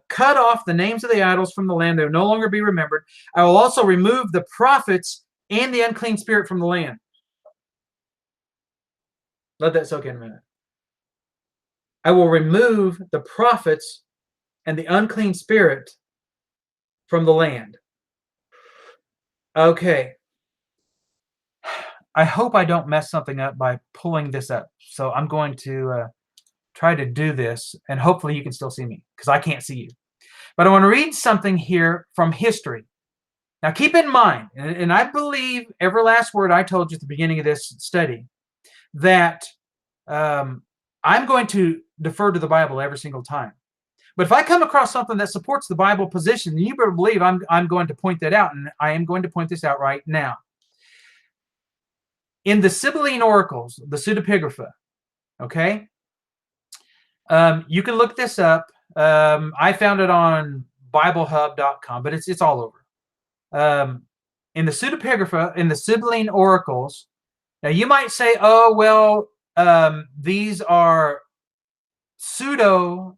cut off the names of the idols from the land. They will no longer be remembered. I will also remove the prophets and the unclean spirit from the land. Let that soak in a minute. I will remove the prophets and the unclean spirit from the land. Okay. I hope I don't mess something up by pulling this up. So I'm going to try to do this, and hopefully you can still see me, because I can't see you. But I want to read something here from history. Now keep in mind, and I believe every last word I told you at the beginning of this study, that I'm going to defer to the Bible every single time. But if I come across something that supports the Bible position, you better believe I'm going to point that out, and I am going to point this out right now. In the Sibylline Oracles, the Pseudepigrapha, okay? You can look this up. I found it on BibleHub.com, but it's all over. In the Pseudepigrapha, in the Sibylline Oracles, now you might say, oh, well, these are pseudo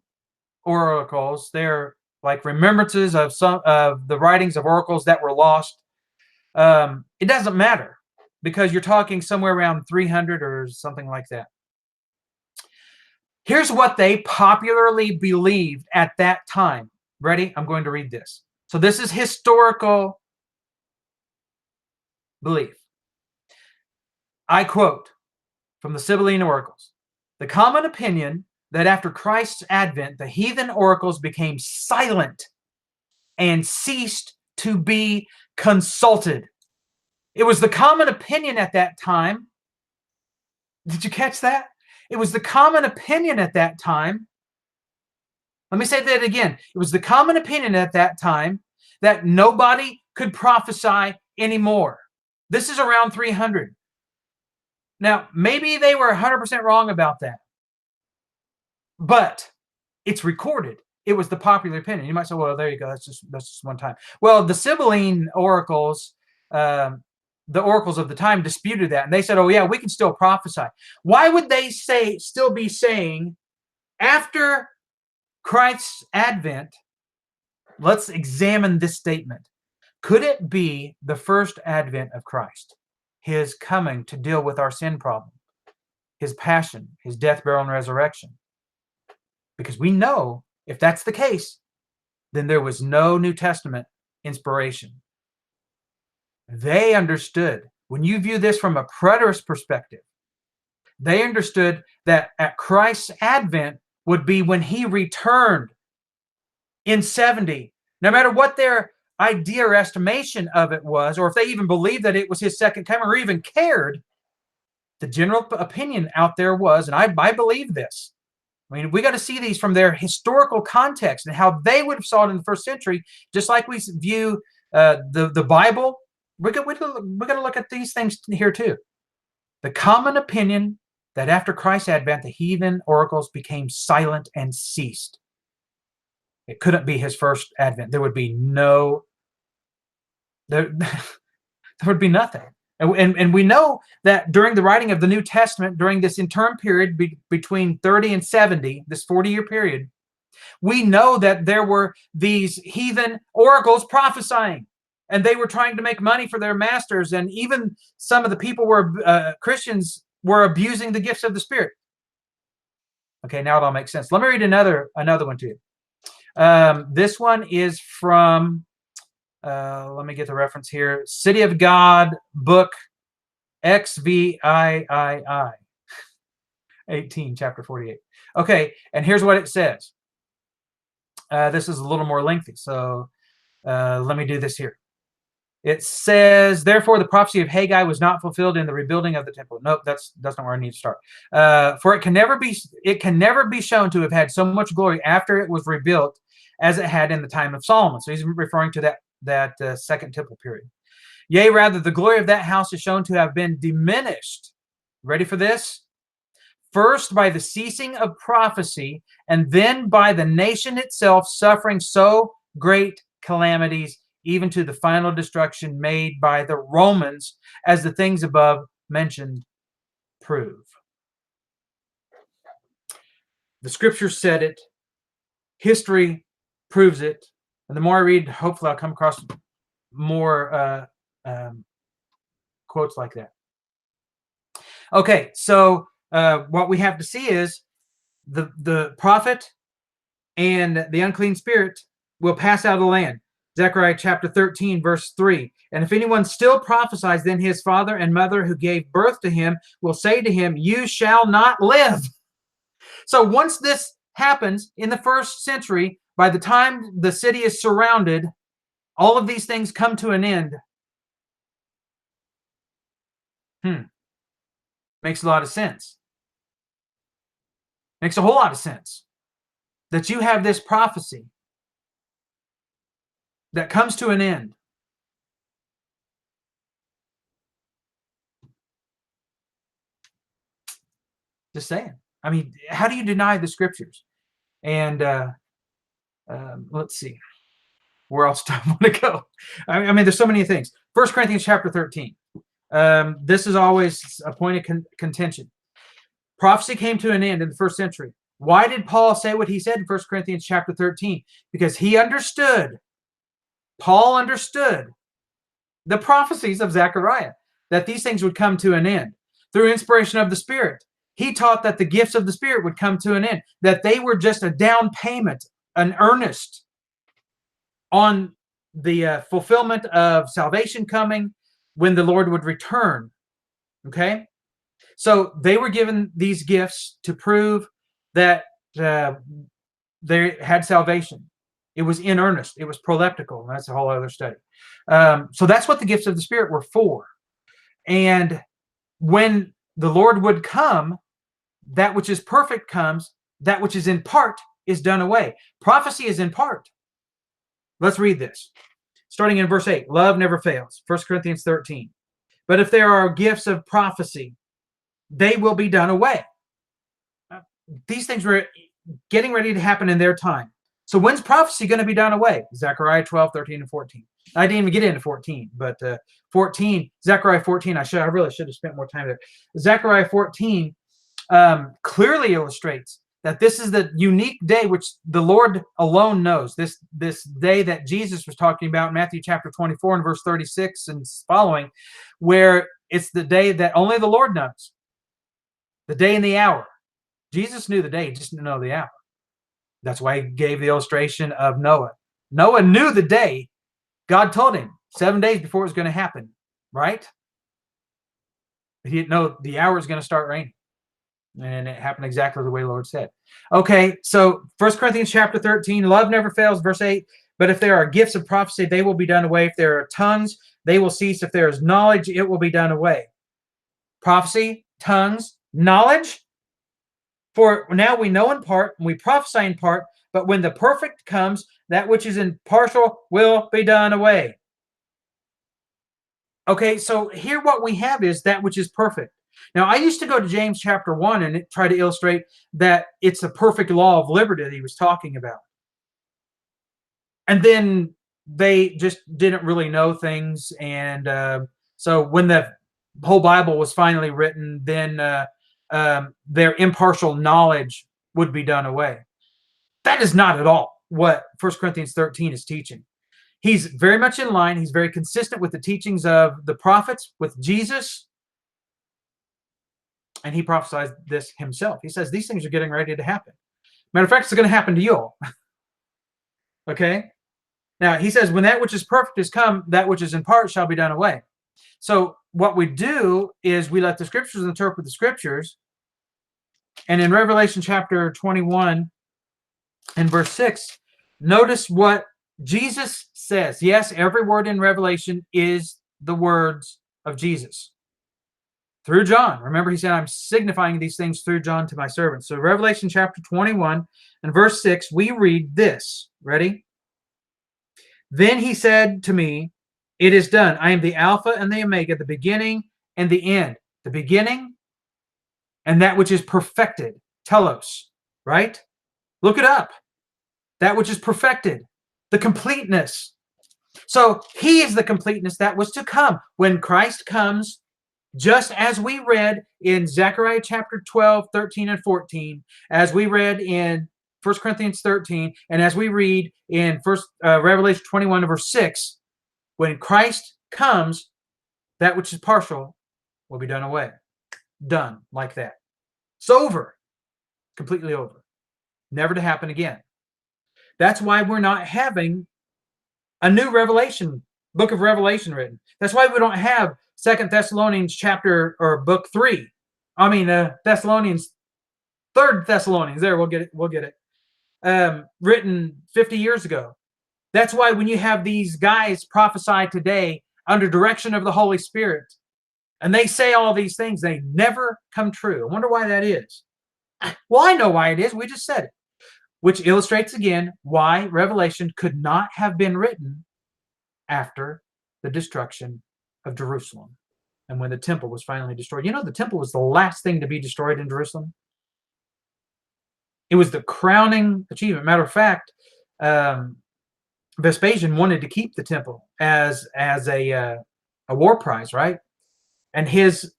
oracles. They're like remembrances of some of the writings of oracles that were lost. It doesn't matter, because you're talking somewhere around 300 or something like that. Here's what they popularly believed at that time. Ready? I'm going to read this. So this is historical belief. I quote from the Sibylline Oracles. The common opinion that after Christ's advent, the heathen oracles became silent and ceased to be consulted. It was the common opinion at that time. Did you catch that? It was the common opinion at that time. Let me say that again. It was the common opinion at that time that nobody could prophesy anymore. This is around 300. Now, maybe they were 100% wrong about that, but it's recorded. It was the popular opinion. You might say, well, there you go. That's just one time. Well, the Sibylline oracles, the oracles of the time disputed that, and they said, oh yeah, we can still prophesy. Why would they still be saying, after Christ's advent, let's examine this statement. Could it be the first advent of Christ? His coming to deal with our sin problem, his passion, his death, burial, and resurrection. Because we know if that's the case, then there was no New Testament inspiration. They understood, when you view this from a preterist perspective, they understood that at Christ's advent would be when he returned in 70. No matter what their idea or estimation of it was, or if they even believed that it was his second coming or even cared, the general opinion out there was, and I believe this, I mean, we got to see these from their historical context and how they would have saw it in the first century, just like we view the Bible. We're going to look at these things here too. The common opinion that after Christ's advent, the heathen oracles became silent and ceased. It couldn't be his first advent. There would be there would be nothing. And we know that during the writing of the New Testament, during this interim period between 30 and 70, this 40-year period, we know that there were these heathen oracles prophesying, and they were trying to make money for their masters. And even some of the people were Christians were abusing the gifts of the Spirit. Okay, now it all makes sense. Let me read another one to you. This one is from, let me get the reference here, City of God book XVIII 18, chapter 48. Okay, and here's what it says. This is a little more lengthy, so let me do this here. It says, therefore, the prophecy of Haggai was not fulfilled in the rebuilding of the temple. Nope, that's not where I need to start. For it can never be shown to have had so much glory after it was rebuilt as it had in the time of Solomon. So he's referring to that second temple period. Yea, rather, the glory of that house is shown to have been diminished. Ready for this? First by the ceasing of prophecy, and then by the nation itself suffering so great calamities, even to the final destruction made by the Romans, as the things above mentioned prove. The scriptures said it. History proves it. And the more I read, hopefully I'll come across more quotes like that. Okay, so what we have to see is the prophet and the unclean spirit will pass out of the land. Zechariah chapter 13, verse 3. And if anyone still prophesies, then his father and mother who gave birth to him will say to him, you shall not live. So once this happens in the first century, by the time the city is surrounded, all of these things come to an end. Makes a lot of sense. Makes a whole lot of sense that you have this prophecy that comes to an end. Just saying. I mean, how do you deny the scriptures? And let's see. Where else do I want to go? I mean, there's so many things. 1 Corinthians chapter 13. This is always a point of contention. Prophecy came to an end in the first century. Why did Paul say what he said in 1 Corinthians chapter 13? Because he understood, Paul understood the prophecies of Zechariah, that these things would come to an end. Through inspiration of the Spirit, he taught that the gifts of the Spirit would come to an end, that they were just a down payment, an earnest on the fulfillment of salvation coming when the Lord would return. Okay? So they were given these gifts to prove that they had salvation. It was in earnest. It was proleptical. And that's a whole other study. So that's what the gifts of the Spirit were for. And when the Lord would come, that which is perfect comes, that which is in part is done away. Prophecy is in part. Let's read this. Starting in verse 8, love never fails. 1 Corinthians 13. But if there are gifts of prophecy, they will be done away. These things were getting ready to happen in their time. So when's prophecy going to be done away? Zechariah 12, 13, and 14. I didn't even get into 14, but 14, Zechariah 14, I really should have spent more time there. Zechariah 14 clearly illustrates that this is the unique day which the Lord alone knows. This day that Jesus was talking about in Matthew chapter 24 and verse 36 and following, where it's the day that only the Lord knows. The day and the hour. Jesus knew the day, he just didn't know the hour. That's why he gave the illustration of Noah. Noah knew the day. God told him 7 days before it was going to happen, right? But he didn't know the hour was going to start raining. And it happened exactly the way the Lord said. Okay, so 1 Corinthians chapter 13, love never fails, verse 8. But if there are gifts of prophecy, they will be done away. If there are tongues, they will cease. If there is knowledge, it will be done away. Prophecy, tongues, knowledge. For now we know in part, and we prophesy in part, but when the perfect comes, that which is in partial will be done away. Okay, so here what we have is that which is perfect. Now, I used to go to James chapter 1 and try to illustrate that it's a perfect law of liberty that he was talking about. And then they just didn't really know things. And so when the whole Bible was finally written, then their impartial knowledge would be done away. That is not at all what 1 Corinthians 13 is teaching. He's very much in line. He's very consistent with the teachings of the prophets, with Jesus. And he prophesied this himself. He says, these things are getting ready to happen. Matter of fact, it's going to happen to you all. Okay? Now, he says, when that which is perfect is come, that which is in part shall be done away. So what we do is we let the scriptures interpret the scriptures. And in Revelation chapter 21 and verse 6, notice what Jesus says. Yes, every word in Revelation is the words of Jesus. Through John. Remember, he said, I'm signifying these things through John to my servants. So Revelation chapter 21 and verse 6, we read this. Ready? Then he said to me, it is done. I am the Alpha and the Omega, the beginning and the end. The beginning and that which is perfected. Telos, right? Look it up. That which is perfected. The completeness. So he is the completeness that was to come. When Christ comes, just as we read in Zechariah chapter 12, 13, and 14, as we read in 1 Corinthians 13, and as we read in Revelation 21, verse 6, when Christ comes, that which is partial will be done away. Done like that. It's over. Completely over. Never to happen again. That's why we're not having a new Revelation, book of Revelation written. That's why we don't have 2 Thessalonians chapter or book 3. I mean, Thessalonians, 3 Thessalonians. There, we'll get it. Written 50 years ago. That's why when you have these guys prophesy today under direction of the Holy Spirit, and they say all these things, they never come true. I wonder why that is. Well, I know why it is. We just said it. Which illustrates again why Revelation could not have been written after the destruction of Jerusalem and when the temple was finally destroyed. You know, the temple was the last thing to be destroyed in Jerusalem. It was the crowning achievement. Matter of fact, Vespasian wanted to keep the temple as a war prize, right? And his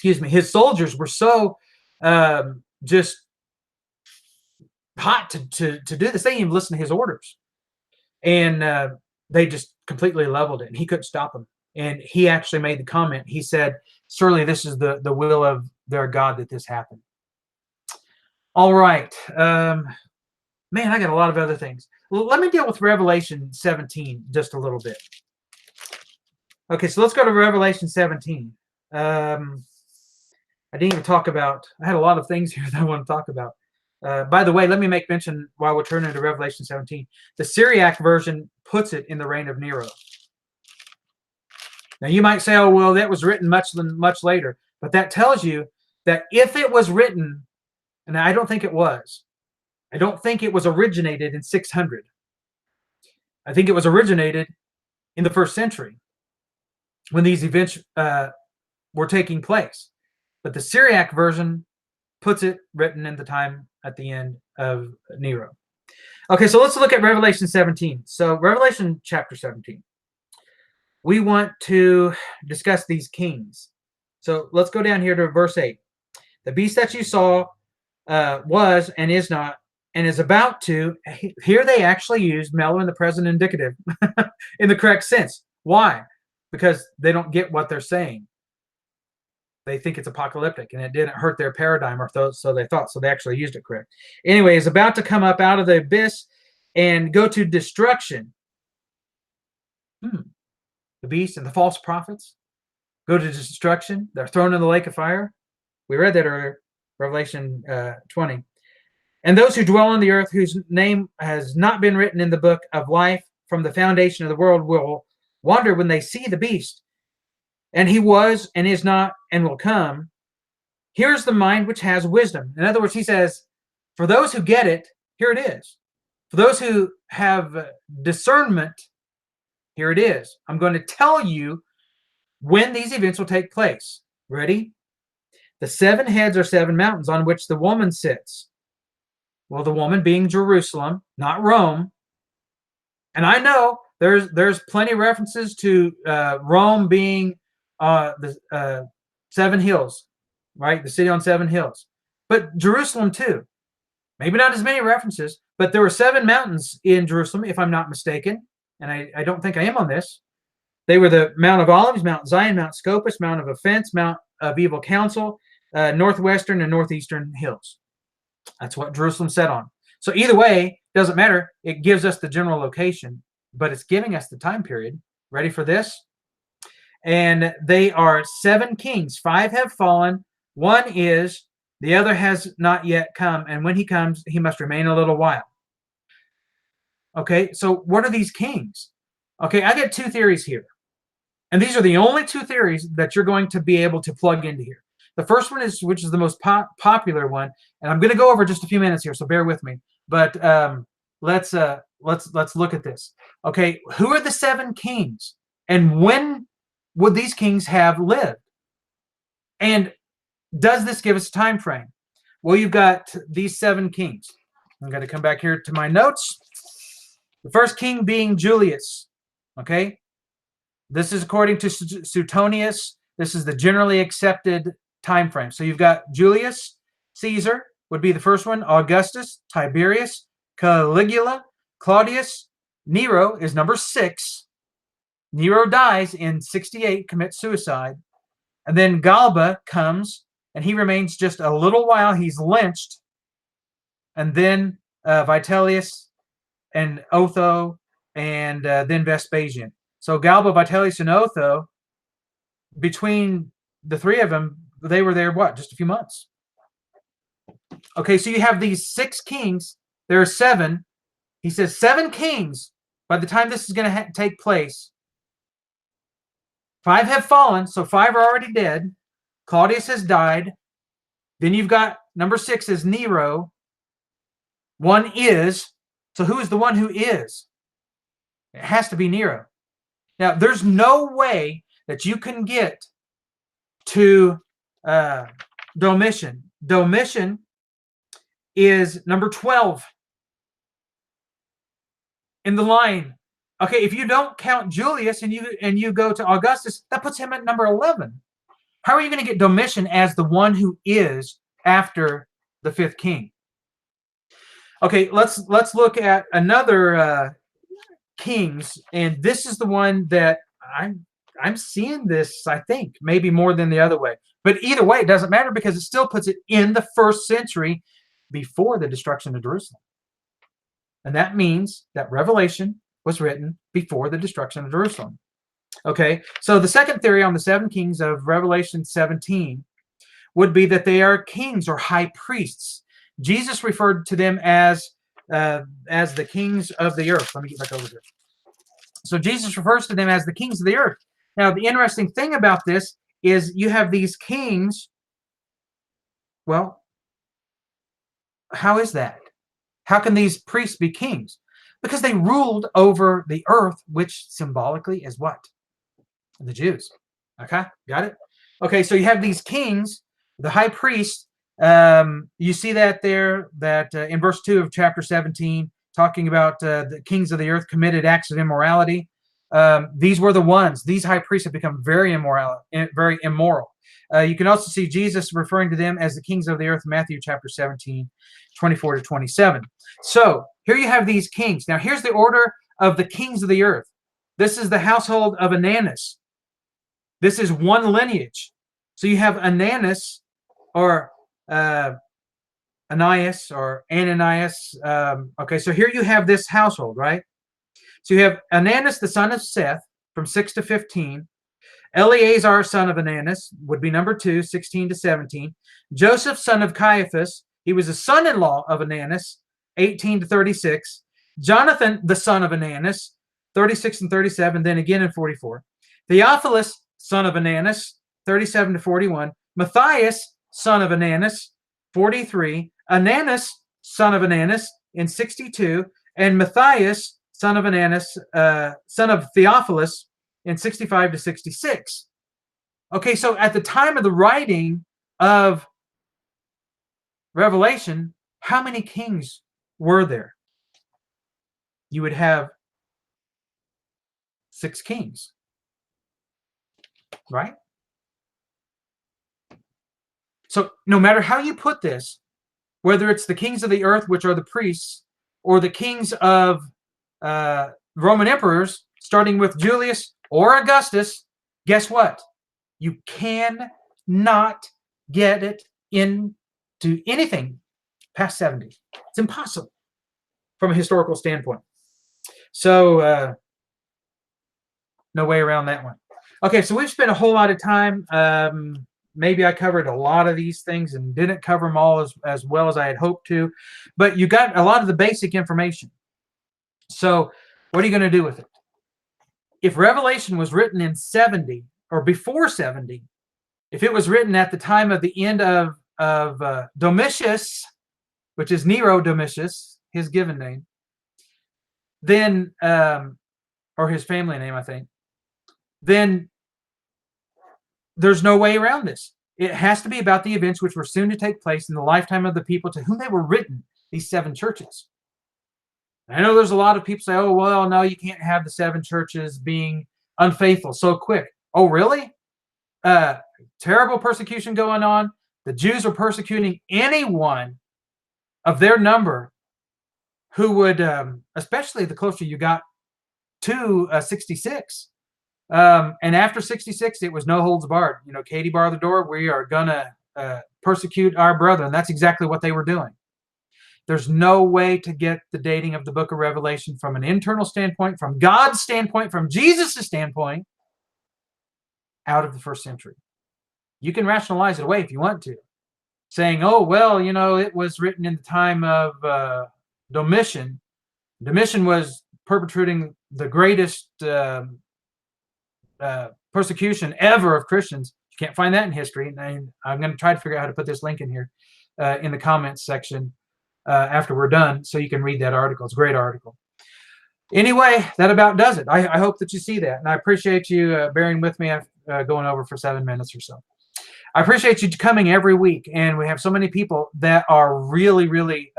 his soldiers were so just hot to do this. They didn't even listen to his orders, and they just completely leveled it, and he couldn't stop them. And he actually made the comment. He said, "Surely this is the will of their God that this happened." All right, man, I got a lot of other things. Well, let me deal with Revelation 17 just a little bit. Okay, so let's go to Revelation 17. I didn't even talk about. I had a lot of things here that I want to talk about. By the way, let me make mention while we're turning to Revelation 17. The Syriac version puts it in the reign of Nero. Now, you might say, oh, well, that was written much later. But that tells you that if it was written, and I don't think it was, I don't think it was originated in 600. I think it was originated in the 1st century when these events were taking place. But the Syriac version puts it written in the time at the end of Nero. Okay, so let's look at Revelation 17. So Revelation chapter 17. We want to discuss these kings. So let's go down here to verse 8. The beast that you saw was and is not and is about to. Here they actually use mellow in the present indicative in the correct sense. Why? Because they don't get what they're saying. They think it's apocalyptic, and it didn't hurt their paradigm, or so they thought. So they actually used it correct. Anyway, is about to come up out of the abyss and go to destruction. The beast and the false prophets go to destruction. They're thrown in the lake of fire. We read that earlier, Revelation 20. And those who dwell on the earth, whose name has not been written in the book of life from the foundation of the world, will wonder when they see the beast. And he was and is not and will come. Here's the mind which has wisdom. In other words, he says, for those who get it, here it is. For those who have discernment, here it is. I'm going to tell you when these events will take place. Ready? The 7 heads are 7 mountains on which the woman sits. Well, the woman being Jerusalem, not Rome. And I know there's plenty of references to Rome being the 7 hills, right? The city on 7 hills. But Jerusalem too. Maybe not as many references, but there were 7 mountains in Jerusalem, if I'm not mistaken. And I don't think I am on this. They were the Mount of Olives, Mount Zion, Mount Scopus, Mount of Offense, Mount of evil counsel, northwestern and northeastern hills. That's what Jerusalem set on. So either way, doesn't matter. It gives us the general location, but it's giving us the time period. Ready for this? And they are 7 kings. 5 have fallen. 1 is, the other has not yet come. And when he comes, he must remain a little while. Okay, so what are these kings? Okay, I get 2 theories here. And these are the only 2 theories that you're going to be able to plug into here. The first one is, which is the most popular one, and I'm going to go over just a few minutes here, so bear with me. But let's look at this. Okay, who are the 7 kings, and when would these kings have lived? And does this give us a time frame? Well, you've got these 7 kings. I'm going to come back here to my notes. The first king being Julius. Okay, this is according to Suetonius. This is the generally accepted time frame. So you've got Julius Caesar would be the first one. Augustus, Tiberius, Caligula, Claudius, Nero is number 6. Nero dies in 68, commits suicide. And then Galba comes, and he remains just a little while. He's lynched. And then Vitellius and Otho, and then Vespasian. So Galba, Vitellius, and Otho, between the 3 of them, they were there, what, just a few months. Okay, so you have these 6 kings. There are 7. He says 7 kings by the time this is going to take place. 5 have fallen, so 5 are already dead. Claudius has died. Then you've got number 6 is Nero. 1 is. So who is the one who is? It has to be Nero. Now, there's no way that you can get to Domitian. Domitian is number 12 in the line. Okay, if you don't count Julius and you go to Augustus, that puts him at number 11. How are you going to get Domitian as the one who is after the 5th king? Okay, let's look at another kings, and this is the one that I'm seeing this, I think, maybe more than the other way. But either way, it doesn't matter because it still puts it in the 1st century before the destruction of Jerusalem. And that means that Revelation was written before the destruction of Jerusalem. Okay, so the second theory on the 7 kings of Revelation 17 would be that they are kings or high priests. Jesus referred to them as the kings of the earth. Let me get back over here. So Jesus refers to them as the kings of the earth. Now, the interesting thing about this is you have these kings. Well, how is that? How can these priests be kings? Because they ruled over the earth, which symbolically is what? The Jews. Okay, got it? Okay, so you have these kings, the high priest. You see that there, that in verse 2 of chapter 17, talking about the kings of the earth committed acts of immorality. These were the ones. These high priests have become very immoral. You can also see Jesus referring to them as the kings of the earth, Matthew chapter 17, 24 to 27. So here you have these kings. Now here's the order of the kings of the earth. This is the household of Ananus. This is one lineage. So you have Ananus, or Ananias, or Ananias. Okay, so here you have this household, right? So you have Ananus, the son of Seth, from 6 to 15. Eleazar, son of Ananus, would be number 2, 16 to 17. Joseph, son of Caiaphas, he was a son-in-law of Ananus, 18 to 36. Jonathan, the son of Ananus, 36 and 37, then again in 44. Theophilus, son of Ananus, 37 to 41. Matthias, son of Ananus, 43. Ananus, son of Ananus, in 62. And Matthias, son of Ananus, son of Theophilus, in 65 to 66. Okay, so at the time of the writing of Revelation, how many kings were there? You would have 6 kings, right? So no matter how you put this, whether it's the kings of the earth, which are the priests, or the kings of Roman emperors, starting with Julius or Augustus, guess what? You can not get it into anything past 70. It's impossible from a historical standpoint. So no way around that one. Okay, so we've spent a whole lot of time. Maybe I covered a lot of these things and didn't cover them all as well as I had hoped to, but you got a lot of the basic information. So what are you going to do with it? If Revelation was written in 70 or before 70, if it was written at the time of the end of Domitius, which is Nero Domitius, his given name, then, or his family name, I think, then there's no way around this. It has to be about the events which were soon to take place in the lifetime of the people to whom they were written, these 7 churches. I know there's a lot of people say, oh, well, no, you can't have the 7 churches being unfaithful so quick. Oh, really? Terrible persecution going on. The Jews are persecuting anyone of their number who would, especially the closer you got to 66. And after 66, it was no holds barred. You know, Katie barred the door. We are going to persecute our brother. And that's exactly what they were doing. There's no way to get the dating of the book of Revelation from an internal standpoint, from God's standpoint, from Jesus' standpoint, out of the first century. You can rationalize it away if you want to, saying, oh, well, you know, it was written in the time of Domitian. Domitian was perpetrating the greatest persecution ever of Christians. You can't find that in history. And I'm going to try to figure out how to put this link in here in the comments section after we're done, so you can read that article. It's a great article. Anyway, that about does it. I hope that you see that, and I appreciate you bearing with me going over for 7 minutes or so. I appreciate you coming every week, and we have so many people that are really, really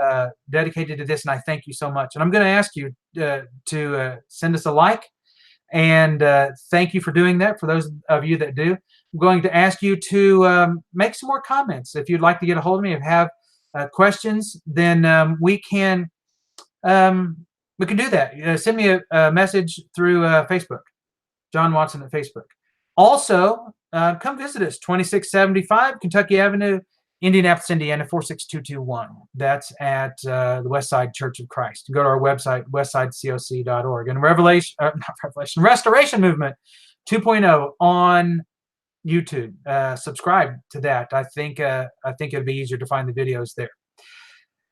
dedicated to this, and I thank you so much. And I'm going to ask you to send us a like, and thank you for doing that. For those of you that do, I'm going to ask you to make some more comments. If you'd like to get a hold of me, if you have questions, then we can do that. Send me a message through Facebook, John Watson at Facebook. Also, come visit us, 2675 Kentucky Avenue, Indianapolis, Indiana, 46221. That's at the Westside Church of Christ. Go to our website, westsidecoc.org. And Restoration Movement 2.0 on YouTube. Subscribe to that. I think it'll be easier to find the videos there.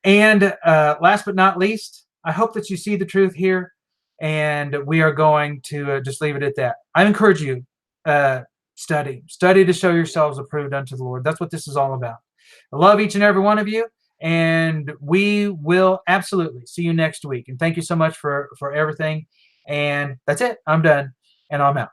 And last but not least, I hope that you see the truth here, and we are going to just leave it at that. I encourage you, study to show yourselves approved unto the Lord. That's what this is all about. I love each and every one of you, and we will absolutely see you next week. And thank you so much for everything. And that's it. I'm done, and I'm out.